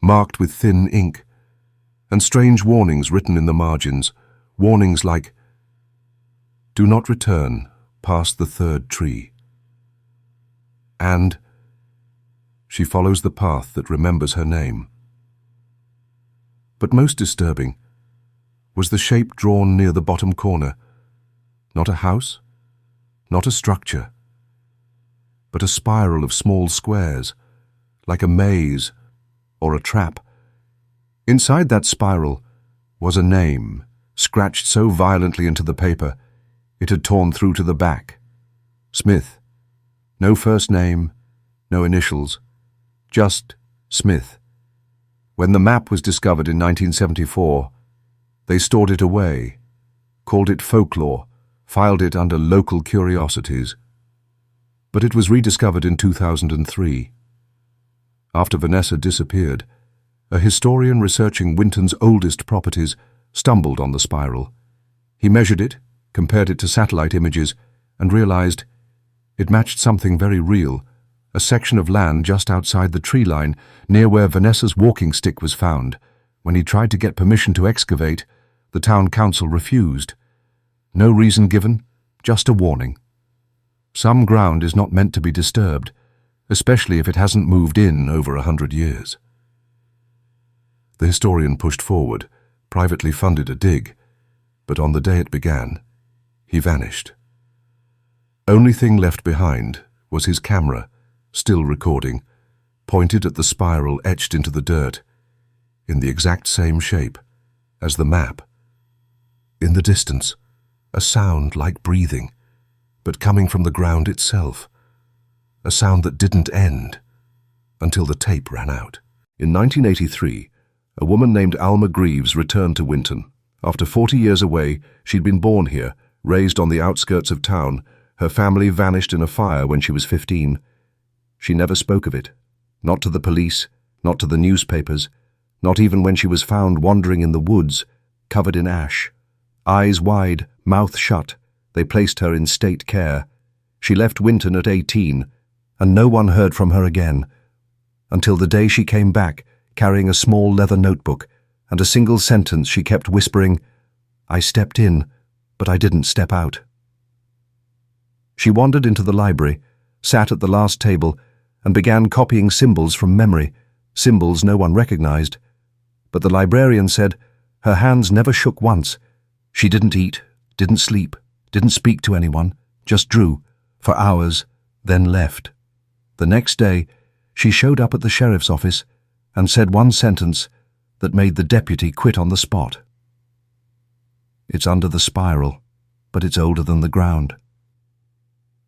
marked with thin ink, and strange warnings written in the margins, warnings like, do not return past the 3rd tree. And she follows the path that remembers her name. But most disturbing, was the shape drawn near the bottom corner. Not a house, not a structure, but a spiral of small squares, like a maze or a trap. Inside that spiral was a name, scratched so violently into the paper it had torn through to the back. Smith. No first name, no initials, just Smith. When the map was discovered in 1974, they stored it away, called it folklore, filed it under local curiosities. But it was rediscovered in 2003. After Vanessa disappeared, a historian researching Winton's oldest properties stumbled on the spiral. He measured it, compared it to satellite images, and realized it matched something very real, a section of land just outside the tree line near where Vanessa's walking stick was found. When he tried to get permission to excavate, the town council refused. No reason given, just a warning. Some ground is not meant to be disturbed, especially if it hasn't moved in over 100 years. The historian pushed forward, privately funded a dig, but on the day it began, he vanished. Only thing left behind was his camera, still recording, pointed at the spiral etched into the dirt, in the exact same shape as the map. In the distance, a sound like breathing, but coming from the ground itself. A sound that didn't end until the tape ran out. In 1983, a woman named Alma Greaves returned to Winton. After 40 years away, she'd been born here, raised on the outskirts of town. Her family vanished in a fire when she was 15. She never spoke of it, not to the police, not to the newspapers, not even when she was found wandering in the woods, covered in ash. Eyes wide, mouth shut, they placed her in state care. She left Winton at 18, and no one heard from her again, until the day she came back, carrying a small leather notebook, and a single sentence she kept whispering, "I stepped in, but I didn't step out." She wandered into the library, sat at the last table, and began copying symbols from memory, symbols no one recognized. But the librarian said her hands never shook once. She didn't eat, didn't sleep, didn't speak to anyone, just drew, for hours, then left. The next day, she showed up at the sheriff's office and said one sentence that made the deputy quit on the spot. "It's under the spiral, but it's older than the ground."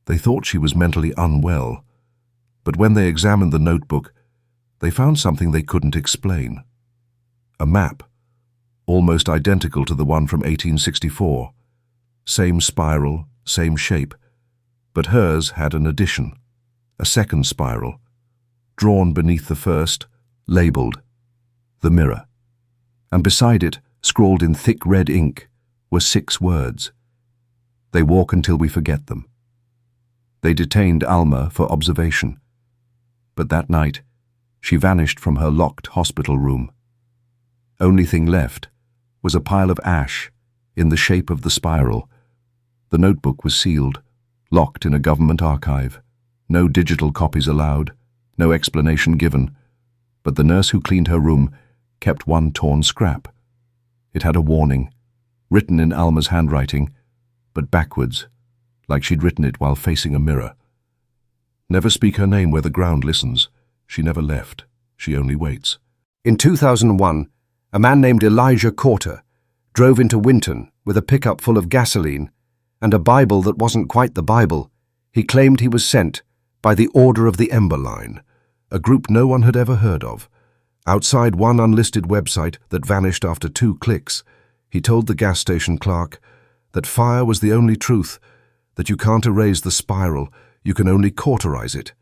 They thought she was mentally unwell, but when they examined the notebook, they found something they couldn't explain. A map, almost identical to the one from 1864. Same spiral, same shape, but hers had an addition, a second spiral, drawn beneath the first, labelled "The Mirror." And beside it, scrawled in thick red ink, were 6 words. "They walk until we forget them." They detained Alma for observation, but that night she vanished from her locked hospital room. Only thing left was a pile of ash in the shape of the spiral. The notebook was sealed, locked in a government archive. No digital copies allowed, no explanation given, but the nurse who cleaned her room kept one torn scrap. It had a warning, written in Alma's handwriting, but backwards, like she'd written it while facing a mirror. "Never speak her name where the ground listens. She never left. She only waits." In 2001, a man named Elijah Corter drove into Winton with a pickup full of gasoline and a Bible that wasn't quite the Bible. He claimed he was sent by the Order of the Ember Line, a group no one had ever heard of. Outside one unlisted website that vanished after 2 clicks, he told the gas station clerk that fire was the only truth, that you can't erase the spiral, you can only cauterize it.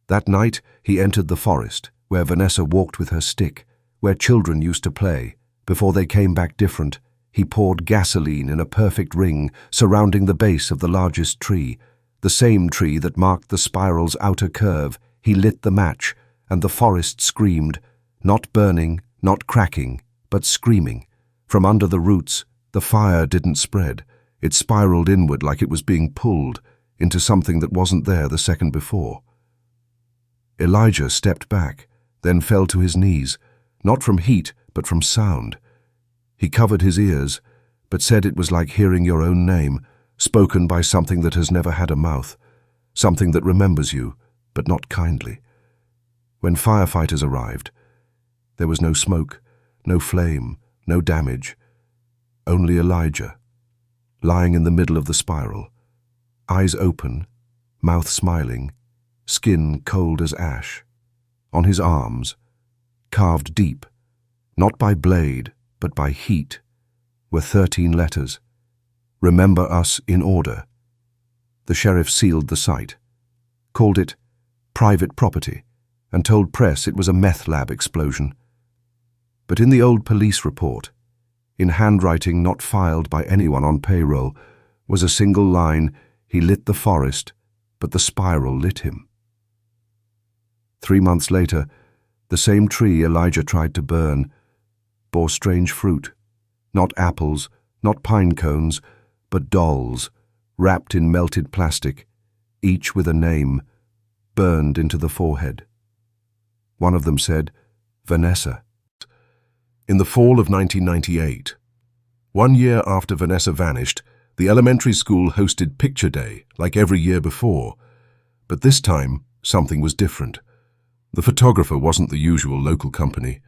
That night he entered the forest, where Vanessa walked with her stick, where children used to play. Before they came back different, he poured gasoline in a perfect ring surrounding the base of the largest tree, the same tree that marked the spiral's outer curve. He lit the match, and the forest screamed, not burning, not cracking, but screaming. From under the roots, the fire didn't spread. It spiraled inward like it was being pulled into something that wasn't there the second before. Elijah stepped back, then fell to his knees, not from heat, but from sound. He covered his ears, but said it was like hearing your own name, spoken by something that has never had a mouth, something that remembers you, but not kindly. When firefighters arrived, there was no smoke, no flame, no damage, only Elijah, lying in the middle of the spiral, eyes open, mouth smiling, skin cold as ash. On his arms, carved deep, not by blade, but by heat, were 13 letters. Remember us in order. The sheriff sealed the site, called it private property, and told press it was a meth lab explosion. But in the old police report, in handwriting not filed by anyone on payroll, was a single line, "He lit the forest, but the spiral lit him." 3 months later, the same tree Elijah tried to burn bore strange fruit, not apples, not pine cones, but dolls, wrapped in melted plastic, each with a name, burned into the forehead. One of them said, Vanessa. In the fall of 1998, 1 year after Vanessa vanished, the elementary school hosted Picture Day like every year before, but this time something was different. The photographer wasn't the usual local company.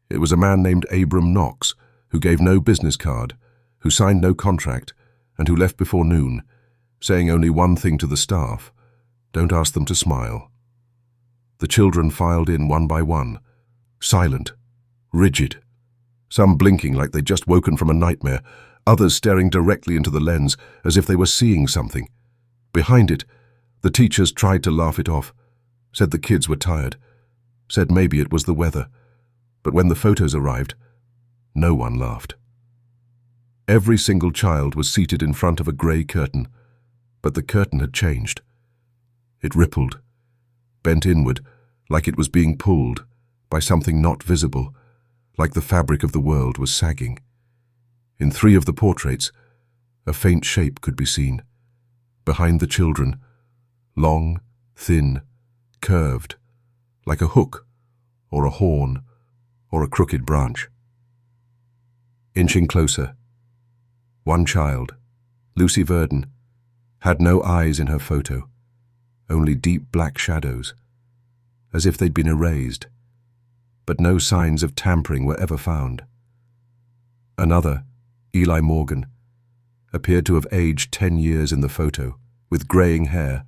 It was a man named Abram Knox, who gave no business card, who signed no contract, and who left before noon, saying only one thing to the staff: don't ask them to smile. The children filed in one by one, silent, rigid, some blinking like they'd just woken from a nightmare, others staring directly into the lens as if they were seeing something. Behind it, the teachers tried to laugh it off, said the kids were tired, said maybe it was the weather. But when the photos arrived, no one laughed. Every single child was seated in front of a grey curtain, but the curtain had changed. It rippled, bent inward, like it was being pulled by something not visible, like the fabric of the world was sagging. In 3 of the portraits, a faint shape could be seen. Behind the children, long, thin, curved, like a hook or a horn or a crooked branch. Inching closer, one child, Lucy Verdon, had no eyes in her photo, only deep black shadows, as if they'd been erased, but no signs of tampering were ever found. Another, Eli Morgan, appeared to have aged 10 years in the photo, with greying hair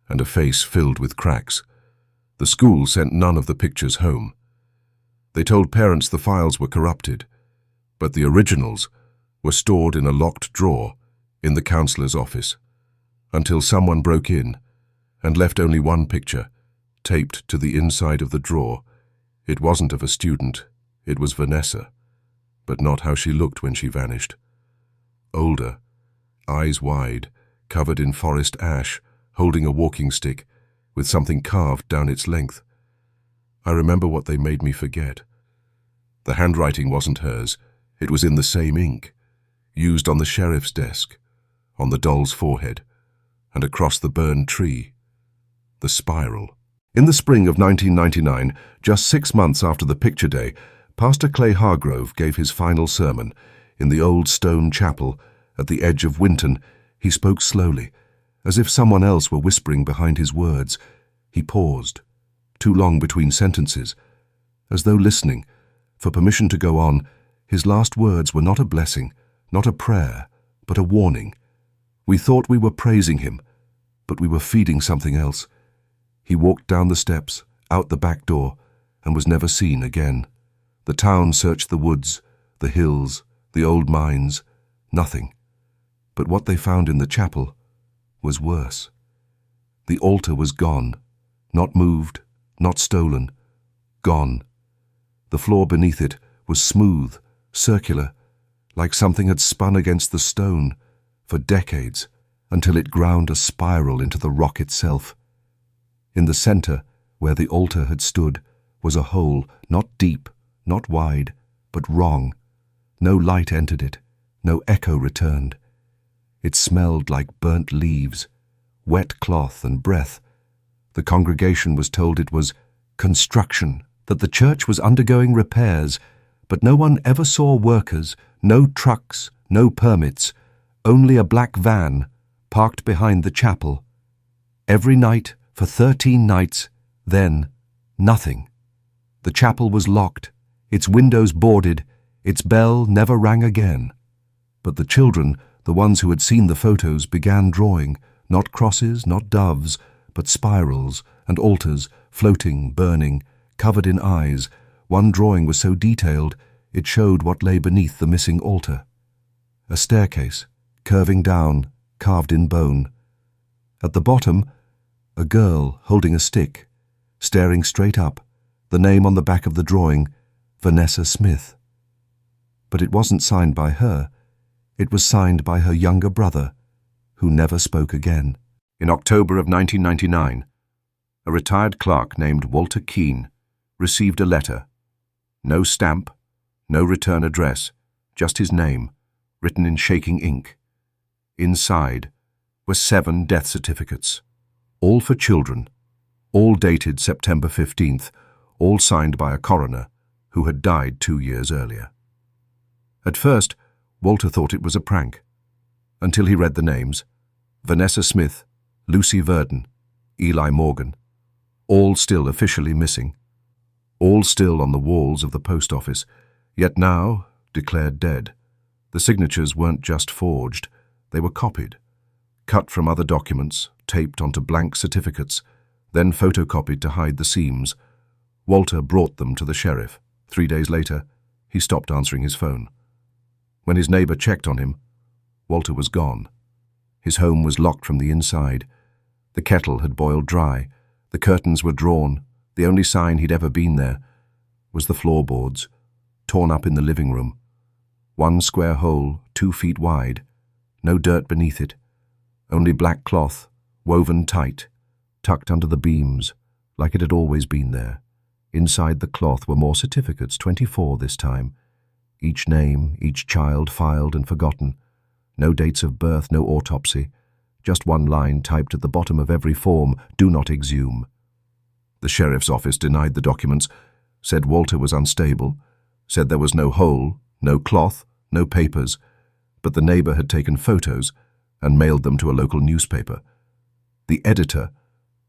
and a face filled with cracks. The school sent none of the pictures home. They told parents the files were corrupted, but the originals were stored in a locked drawer in the counselor's office, until someone broke in and left only one picture, taped to the inside of the drawer. It wasn't of a student, it was Vanessa, but not how she looked when she vanished. Older, eyes wide, covered in forest ash, holding a walking stick, with something carved down its length. I remember what they made me forget. The handwriting wasn't hers, it was in the same ink, used on the sheriff's desk, on the doll's forehead, and across the burned tree. The spiral. In the spring of 1999, just 6 months after the picture day, Pastor Clay Hargrove gave his final sermon. In the old stone chapel at the edge of Winton, he spoke slowly, as if someone else were whispering behind his words. He paused, too long between sentences, as though listening, for permission to go on. His last words were not a blessing, not a prayer, but a warning. We thought we were praising him, but we were feeding something else. He walked down the steps, out the back door, and was never seen again. The town searched the woods, the hills, the old mines. Nothing. But what they found in the chapel was worse. The altar was gone, not moved, not stolen, gone. The floor beneath it was smooth, circular, like something had spun against the stone for decades until it ground a spiral into the rock itself. In the center, where the altar had stood, was a hole, not deep, not wide, but wrong. No light entered it, no echo returned. It smelled like burnt leaves, wet cloth and breath. The congregation was told it was construction, that the church was undergoing repairs, but no one ever saw workers, no trucks, no permits, only a black van parked behind the chapel. Every night for 13 nights, then nothing. The chapel was locked, its windows boarded, its bell never rang again. But the children, the ones who had seen the photos, began drawing, not crosses, not doves, but spirals and altars, floating, burning, covered in eyes. One drawing was so detailed, it showed what lay beneath the missing altar. A staircase, curving down, carved in bone. At the bottom, a girl holding a stick, staring straight up, the name on the back of the drawing, Vanessa Smith. But it wasn't signed by her. It was signed by her younger brother, who never spoke again. In October of 1999, a retired clerk named Walter Keane received a letter. No stamp, no return address, just his name, written in shaking ink. Inside were 7 death certificates, all for children, all dated September 15th, all signed by a coroner who had died 2 years earlier. At first, Walter thought it was a prank, until he read the names: Vanessa Smith, Lucy Verdon, Eli Morgan, all still officially missing, all still on the walls of the post office, yet now declared dead. The signatures weren't just forged, they were copied, cut from other documents, taped onto blank certificates, then photocopied to hide the seams. Walter brought them to the sheriff. 3 days later, he stopped answering his phone. When his neighbor checked on him, Walter was gone. His home was locked from the inside. The kettle had boiled dry. The curtains were drawn. The only sign he'd ever been there was the floorboards, torn up in the living room. 1 square hole, 2 feet wide. No dirt beneath it. Only black cloth, woven tight, tucked under the beams, like it had always been there. Inside the cloth were more certificates, 24 this time. Each name, each child filed and forgotten. No dates of birth, no autopsy. Just 1 line typed at the bottom of every form: do not exhume. The sheriff's office denied the documents, said Walter was unstable, said there was no hole, no cloth, no papers, but the neighbor had taken photos and mailed them to a local newspaper. The editor,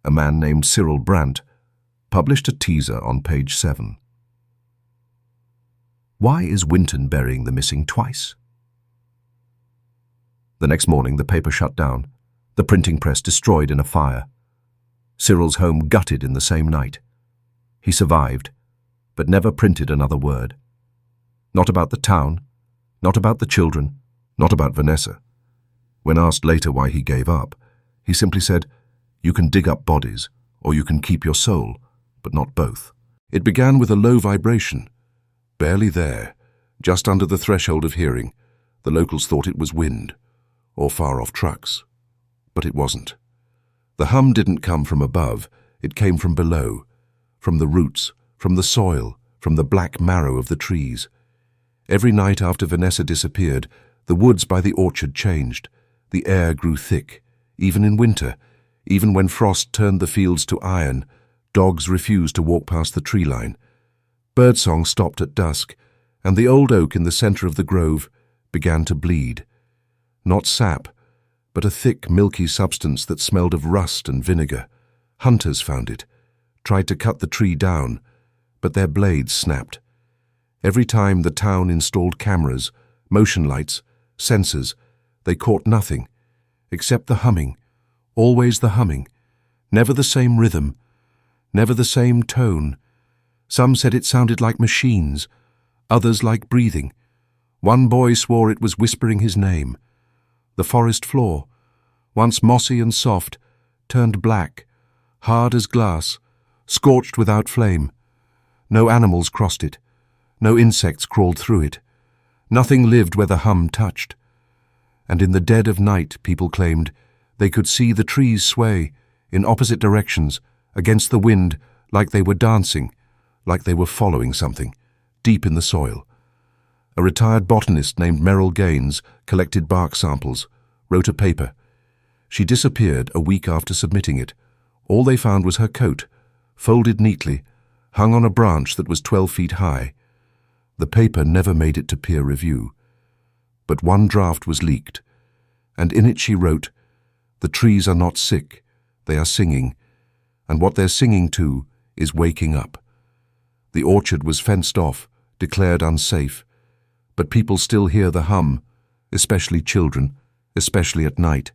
a man named Cyril Brandt, published a teaser on page 7. Why is Winton burying the missing twice? The next morning, the paper shut down, the printing press destroyed in a fire. Cyril's home gutted in the same night. He survived, but never printed another word. Not about the town, not about the children, not about Vanessa. When asked later why he gave up, he simply said, "You can dig up bodies, or you can keep your soul, but not both." It began with a low vibration, barely there, just under the threshold of hearing. The locals thought it was wind, or far-off trucks. But it wasn't. The hum didn't come from above, it came from below, from the roots, from the soil, from the black marrow of the trees. Every night after Vanessa disappeared, the woods by the orchard changed. The air grew thick, even in winter, even when frost turned the fields to iron. Dogs refused to walk past the tree line. Birdsong stopped at dusk, and the old oak in the center of the grove began to bleed. Not sap, but a thick, milky substance that smelled of rust and vinegar. Hunters found it, tried to cut the tree down, but their blades snapped. Every time the town installed cameras, motion lights, sensors, they caught nothing, except the humming, always the humming, never the same rhythm, never the same tone. Some said it sounded like machines, others like breathing. One boy swore it was whispering his name. The forest floor, once mossy and soft, turned black, hard as glass, scorched without flame. No animals crossed it. No insects crawled through it. Nothing lived where the hum touched. And in the dead of night, people claimed, they could see the trees sway in opposite directions against the wind, like they were dancing, like they were following something, deep in the soil. A retired botanist named Merrill Gaines collected bark samples, wrote a paper. She disappeared a week after submitting it. All they found was her coat, folded neatly, hung on a branch that was 12 feet high. The paper never made it to peer review, but one draft was leaked, and in it she wrote, "The trees are not sick, they are singing, and what they're singing to is waking up." The orchard was fenced off, declared unsafe, but people still hear the hum, especially children, especially at night,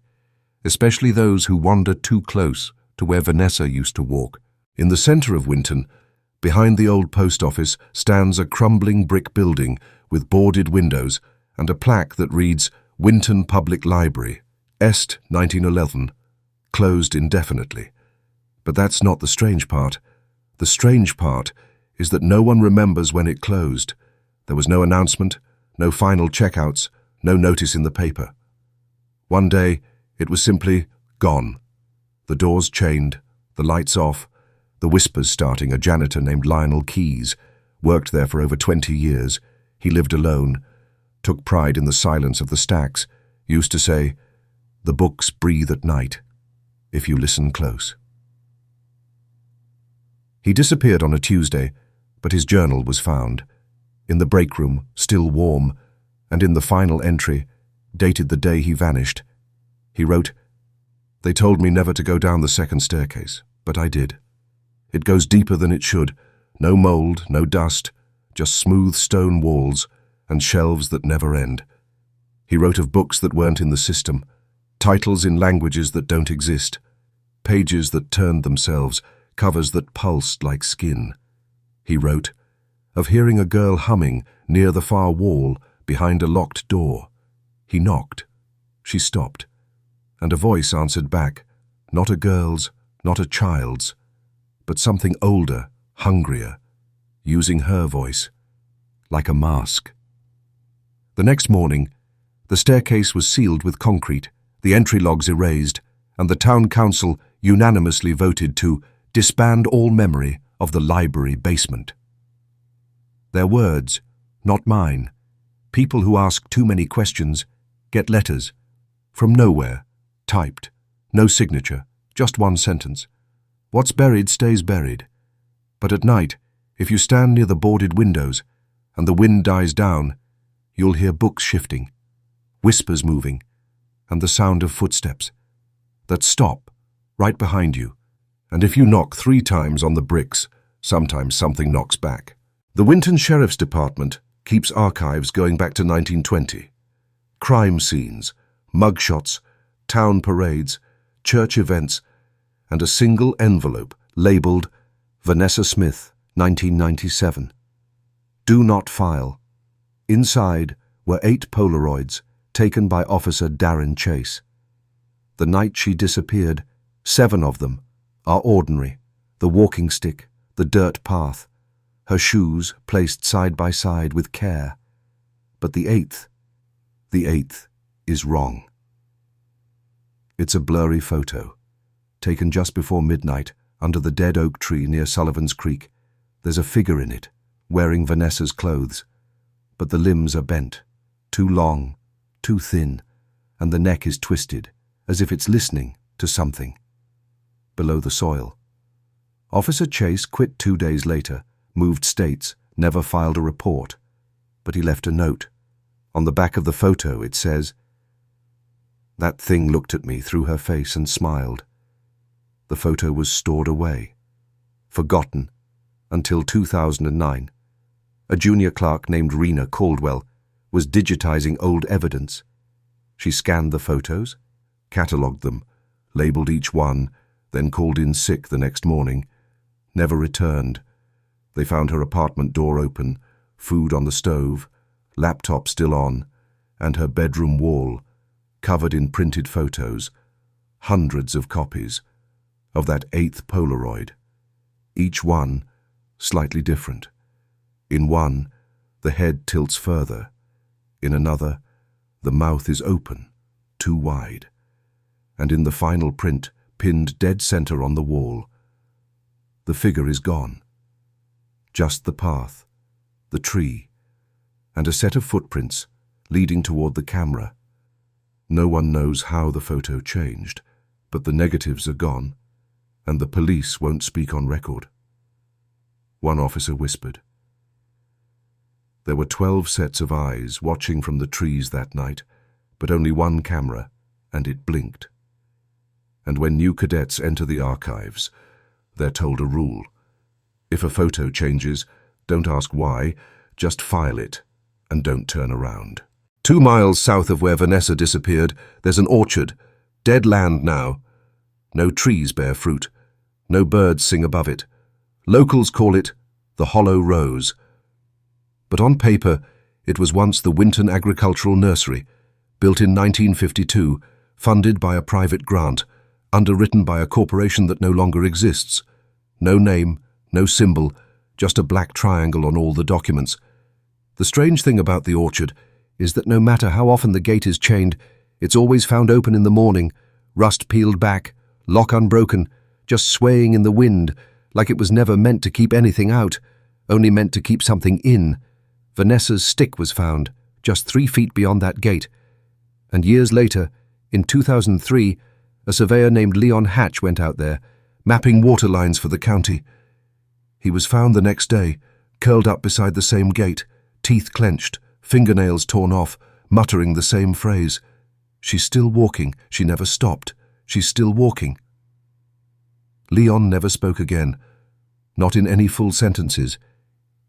especially those who wander too close to where Vanessa used to walk. In the center of Winton, behind the old post office, stands a crumbling brick building with boarded windows and a plaque that reads, "Winton Public Library, Est 1911, closed indefinitely." But that's not the strange part. The strange part is that no one remembers when it closed. There was no announcement, no final checkouts, no notice in the paper. One day, it was simply gone. The doors chained, the lights off, the whispers starting. A janitor named Lionel Keyes worked there for over 20 years. He lived alone, took pride in the silence of the stacks, used to say, "The books breathe at night, if you listen close." He disappeared on a Tuesday, but his journal was found. In the break room, still warm, and in the final entry, dated the day he vanished. He wrote, "They told me never to go down the second staircase, but I did. It goes deeper than it should. No mold, no dust, just smooth stone walls and shelves that never end." He wrote of books that weren't in the system, titles in languages that don't exist, pages that turned themselves, covers that pulsed like skin. He wrote of hearing a girl humming near the far wall behind a locked door. He knocked. She stopped. And a voice answered back, not a girl's, not a child's, but something older, hungrier, using her voice, like a mask. The next morning, the staircase was sealed with concrete, the entry logs erased, and the town council unanimously voted to disband all memory of the library basement. Their words, not mine. People who ask too many questions get letters from nowhere, typed, no signature, just one sentence. What's buried stays buried. But at night, if you stand near the boarded windows and the wind dies down, you'll hear books shifting, whispers moving, and the sound of footsteps that stop right behind you. And if you knock 3 times on the bricks, sometimes something knocks back. The Winton Sheriff's Department keeps archives going back to 1920. Crime scenes, mugshots, town parades, church events, and a single envelope labeled Vanessa Smith, 1997. Do not file. Inside were 8 Polaroids taken by Officer Darren Chase. The night she disappeared, 7 of them are ordinary: the walking stick, the dirt path, her shoes placed side by side with care. But the eighth is wrong. It's a blurry photo, taken just before midnight under the dead oak tree near Sullivan's Creek. There's a figure in it, wearing Vanessa's clothes, but the limbs are bent, too long, too thin, and the neck is twisted, as if it's listening to something. Below the soil. Officer Chase quit 2 days later, moved states, never filed a report, but he left a note. On the back of the photo it says, "That thing looked at me through her face and smiled." The photo was stored away, forgotten, until 2009. A junior clerk named Rena Caldwell was digitizing old evidence. She scanned the photos, catalogued them, labeled each one, then called in sick the next morning, never returned. They found her apartment door open, food on the stove, laptop still on, and her bedroom wall covered in printed photos, hundreds of copies of that 8th Polaroid, each one slightly different. In one, the head tilts further. In another, the mouth is open, too wide. And in the final print, pinned dead center on the wall, the figure is gone. Just the path, the tree, and a set of footprints leading toward the camera. No one knows how the photo changed, but the negatives are gone, and the police won't speak on record. One officer whispered, There were 12 sets of eyes watching from the trees that night, but only one camera, and it blinked. And when new cadets enter the archives, they're told a rule. If a photo changes, don't ask why, just file it, and don't turn around. 2 miles south of where Vanessa disappeared, there's an orchard, dead land now. No trees bear fruit, no birds sing above it. Locals call it the Hollow Rose. But on paper, it was once the Winton Agricultural Nursery, built in 1952, funded by a private grant, underwritten by a corporation that no longer exists. No name, no symbol, just a black triangle on all the documents. The strange thing about the orchard is that no matter how often the gate is chained, it's always found open in the morning, rust peeled back, lock unbroken, just swaying in the wind, like it was never meant to keep anything out, only meant to keep something in. Vanessa's stick was found, just 3 feet beyond that gate. And years later, in 2003, a surveyor named Leon Hatch went out there, mapping water lines for the county. He was found the next day, curled up beside the same gate, teeth clenched, fingernails torn off, muttering the same phrase. "She's still walking, she never stopped, she's still walking." Leon never spoke again, not in any full sentences.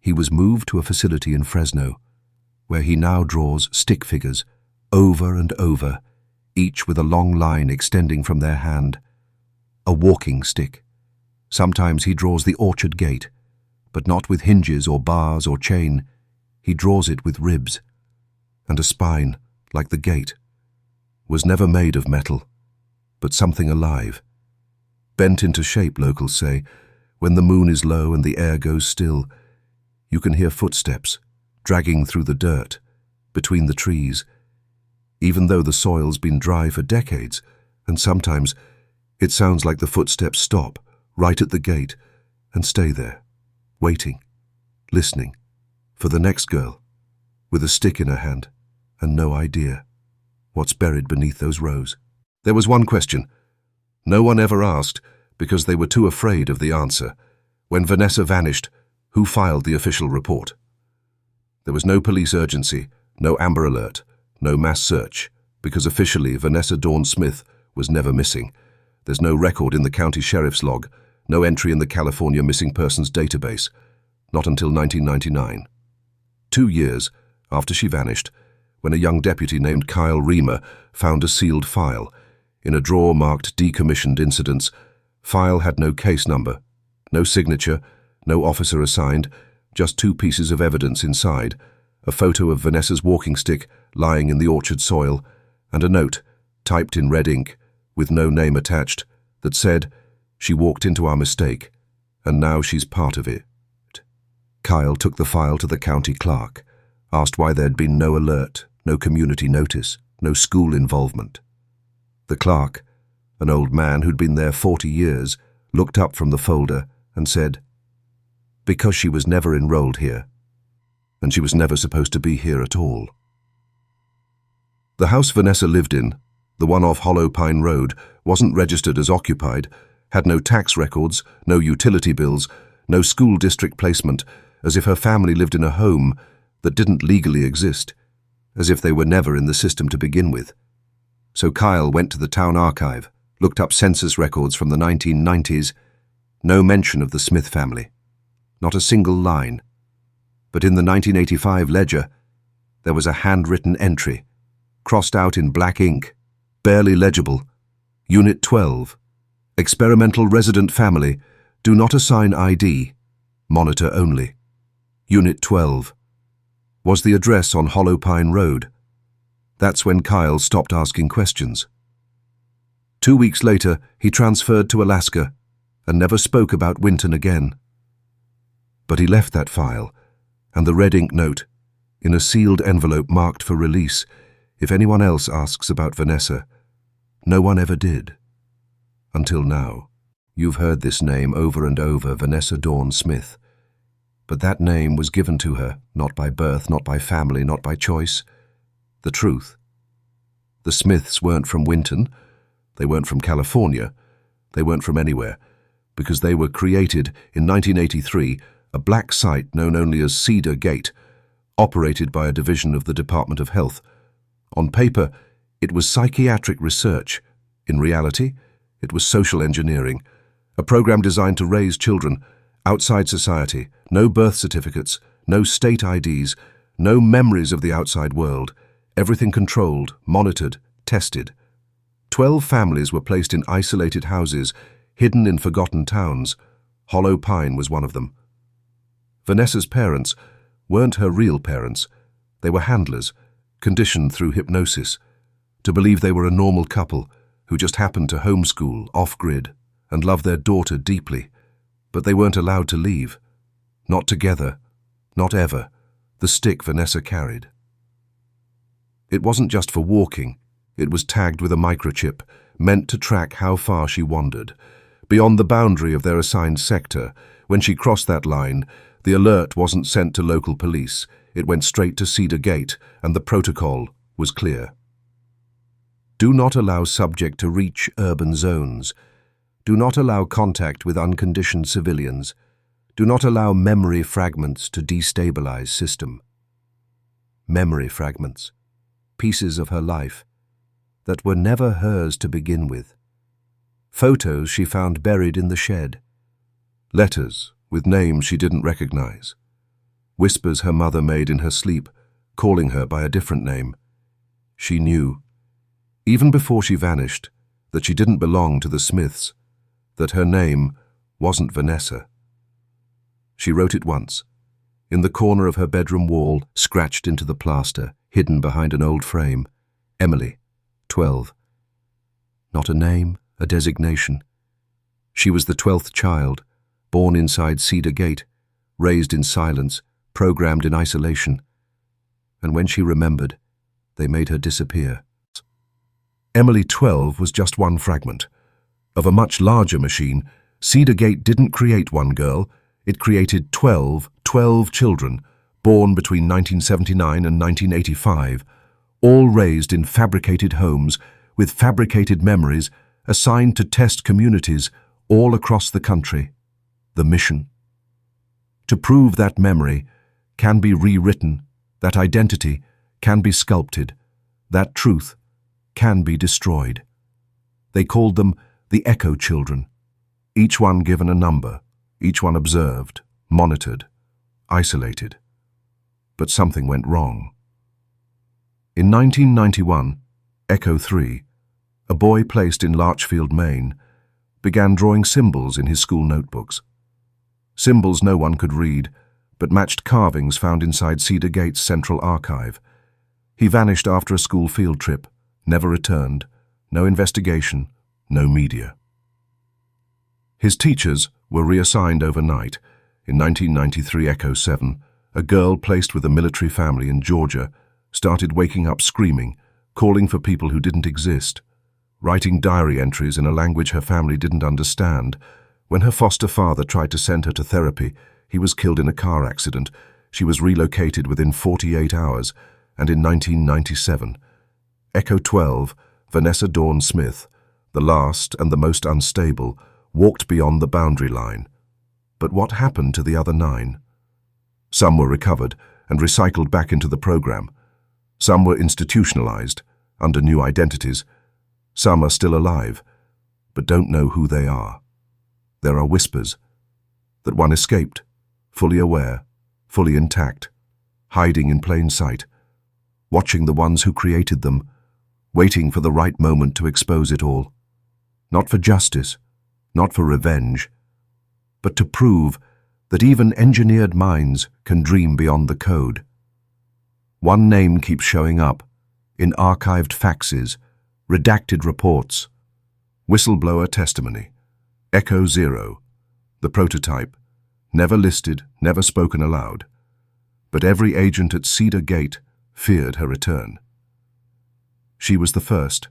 He was moved to a facility in Fresno, where he now draws stick figures, over and over, each with a long line extending from their hand. A walking stick. Sometimes he draws the orchard gate, but not with hinges or bars or chain. He draws it with ribs. And a spine, like the gate, was never made of metal, but something alive. Bent into shape, locals say. When the moon is low and the air goes still, you can hear footsteps dragging through the dirt, between the trees, even though the soil's been dry for decades, and sometimes it sounds like the footsteps stop right at the gate and stay there, waiting, listening, for the next girl, with a stick in her hand and no idea what's buried beneath those rows. There was one question no one ever asked because they were too afraid of the answer. When Vanessa vanished, who filed the official report? There was no police urgency, no Amber Alert, no mass search, because officially Vanessa Dawn Smith was never missing. There's no record in the county sheriff's log, no entry in the California Missing Persons database, not until 1999. 2 years after she vanished, when a young deputy named Kyle Reamer found a sealed file. In a drawer marked Decommissioned Incidents, file had no case number, no signature, no officer assigned, just 2 pieces of evidence inside, a photo of Vanessa's walking stick lying in the orchard soil, and a note, typed in red ink, with no name attached, that said, "She walked into our mistake, and now she's part of it." Kyle took the file to the county clerk, asked why there'd been no alert, no community notice, no school involvement. The clerk, an old man who'd been there 40 years, looked up from the folder and said, "Because she was never enrolled here, and she was never supposed to be here at all." The house Vanessa lived in, the one off Hollow Pine Road, wasn't registered as occupied, had no tax records, no utility bills, no school district placement, as if her family lived in a home that didn't legally exist, as if they were never in the system to begin with. So Kyle went to the town archive, looked up census records from the 1990s, no mention of the Smith family, not a single line. But in the 1985 ledger, there was a handwritten entry, crossed out in black ink, barely legible. Unit 12, Experimental Resident Family, do not assign ID, monitor only. Unit 12. Was the address on Hollow Pine Road? That's when Kyle stopped asking questions. 2 weeks later, he transferred to Alaska and never spoke about Winton again. But he left that file and the red ink note in a sealed envelope marked for release if anyone else asks about Vanessa. No one ever did. Until now. You've heard this name over and over, Vanessa Dawn Smith. But that name was given to her, not by birth, not by family, not by choice. The truth. The Smiths weren't from Winton. They weren't from California. They weren't from anywhere, because they were created in 1983, a black site known only as Cedar Gate, operated by a division of the Department of Health. On paper, it was psychiatric research. In reality, it was social engineering, a program designed to raise children outside society, no birth certificates, no state IDs, no memories of the outside world, everything controlled, monitored, tested. 12 families were placed in isolated houses, hidden in forgotten towns. Hollow Pine was one of them. Vanessa's parents weren't her real parents. They were handlers, conditioned through hypnosis, to believe they were a normal couple who just happened to homeschool off-grid and love their daughter deeply. But they weren't allowed to leave. Not together, not ever, the stick Vanessa carried. It wasn't just for walking. It was tagged with a microchip, meant to track how far she wandered. Beyond the boundary of their assigned sector, when she crossed that line, the alert wasn't sent to local police. It went straight to Cedar Gate, and the protocol was clear. Do not allow subject to reach urban zones. Do not allow contact with unconditioned civilians. Do not allow memory fragments to destabilize system. Memory fragments, pieces of her life, that were never hers to begin with. Photos she found buried in the shed. Letters with names she didn't recognize. Whispers her mother made in her sleep, calling her by a different name. She knew, even before she vanished, that she didn't belong to the Smiths, that her name wasn't Vanessa. She wrote it once, in the corner of her bedroom wall, scratched into the plaster, hidden behind an old frame. Emily, 12. Not a name, a designation. She was the 12th child, born inside Cedar Gate, raised in silence, programmed in isolation. And when she remembered, they made her disappear. Emily 12 was just one fragment. Of a much larger machine, Cedar Gate didn't create one girl, it created 12 children, born between 1979 and 1985, all raised in fabricated homes, with fabricated memories, assigned to test communities all across the country. The mission? To prove that memory can be rewritten, that identity can be sculpted, that truth can be destroyed. They called them the Echo Children, each one given a number, each one observed, monitored, isolated. But something went wrong. In 1991, Echo 3, a boy placed in Larchfield, Maine, began drawing symbols in his school notebooks. Symbols no one could read, but matched carvings found inside Cedar Gate's central archive. He vanished after a school field trip, never returned, no investigation, no media. His teachers were reassigned overnight. In 1993, Echo 7, a girl placed with a military family in Georgia, started waking up screaming, calling for people who didn't exist, writing diary entries in a language her family didn't understand. When her foster father tried to send her to therapy, he was killed in a car accident. She was relocated within 48 hours, and in 1997, Echo 12, Vanessa Dawn Smith, the last and the most unstable, walked beyond the boundary line. But what happened to the other 9? Some were recovered and recycled back into the program. Some were institutionalized, under new identities. Some are still alive, but don't know who they are. There are whispers that one escaped, fully aware, fully intact, hiding in plain sight, watching the ones who created them, waiting for the right moment to expose it all. Not for justice, not for revenge, but to prove that even engineered minds can dream beyond the code. One name keeps showing up, in archived faxes, redacted reports, whistleblower testimony. Echo 0, the prototype, never listed, never spoken aloud. But every agent at Cedar Gate feared her return. She was the first.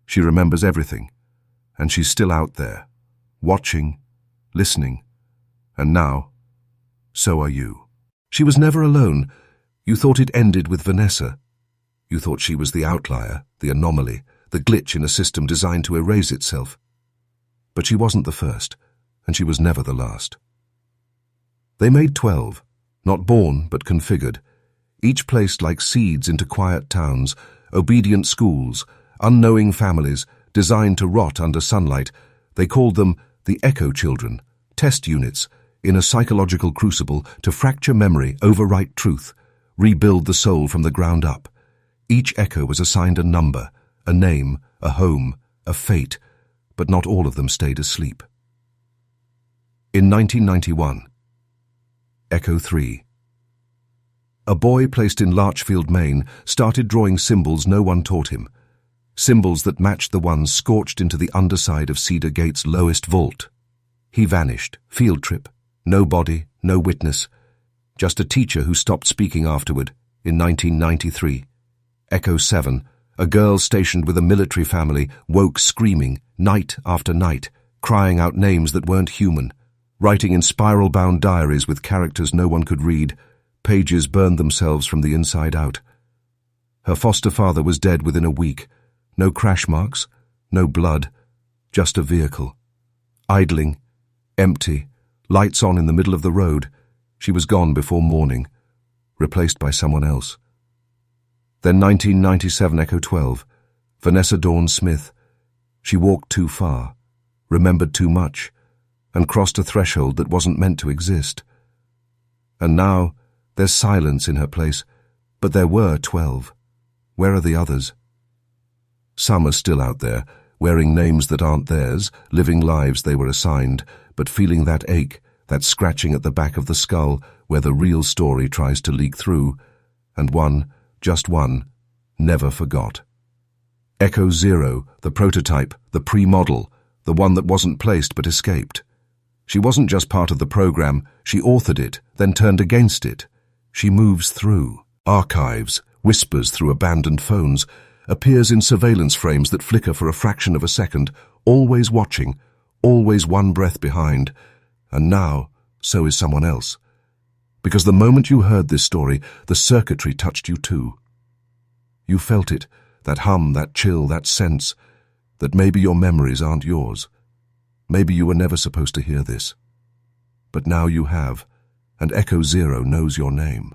She remembers everything, and she's still out there, watching, listening, and now, so are you. She was never alone. You thought it ended with Vanessa. You thought she was the outlier, the anomaly, the glitch in a system designed to erase itself. But she wasn't the first, and she was never the last. They made 12, not born but configured. each placed like seeds into quiet towns, obedient schools, unknowing families, designed to rot under sunlight. They called them the echo children, test units, in a psychological crucible to fracture memory, overwrite truth, rebuild the soul from the ground up. Each echo was assigned a number, a name, a home, a fate, but not all of them stayed asleep. In 1991, Echo 3. A boy placed in Larchfield, Maine, started drawing symbols no one taught him, symbols that matched the ones scorched into the underside of Cedar Gate's lowest vault. He vanished, field trip, no body, no witness, just a teacher who stopped speaking afterward, in 1993. Echo 7, a girl stationed with a military family, woke screaming, night after night, crying out names that weren't human, writing in spiral-bound diaries with characters no one could read. Pages burned themselves from the inside out. Her foster father was dead within a week. No crash marks, no blood, just a vehicle. Idling, empty, lights on in the middle of the road. She was gone before morning, replaced by someone else. Then 1997 Echo 12, Vanessa Dawn Smith. She walked too far, remembered too much, and crossed a threshold that wasn't meant to exist. And now, there's silence in her place, but there were 12. Where are the others? Some are still out there, wearing names that aren't theirs, living lives they were assigned, but feeling that ache, that scratching at the back of the skull where the real story tries to leak through. And one, just one, never forgot. Echo 0, the prototype, the pre-model, the one that wasn't placed but escaped. She wasn't just part of the program, she authored it, then turned against it. She moves through archives, whispers through abandoned phones, appears in surveillance frames that flicker for a fraction of a second, always watching, always one breath behind. And now, so is someone else. Because the moment you heard this story, the circuitry touched you too. You felt it, that hum, that chill, that sense, that maybe your memories aren't yours. Maybe you were never supposed to hear this. But now you have, and Echo 0 knows your name.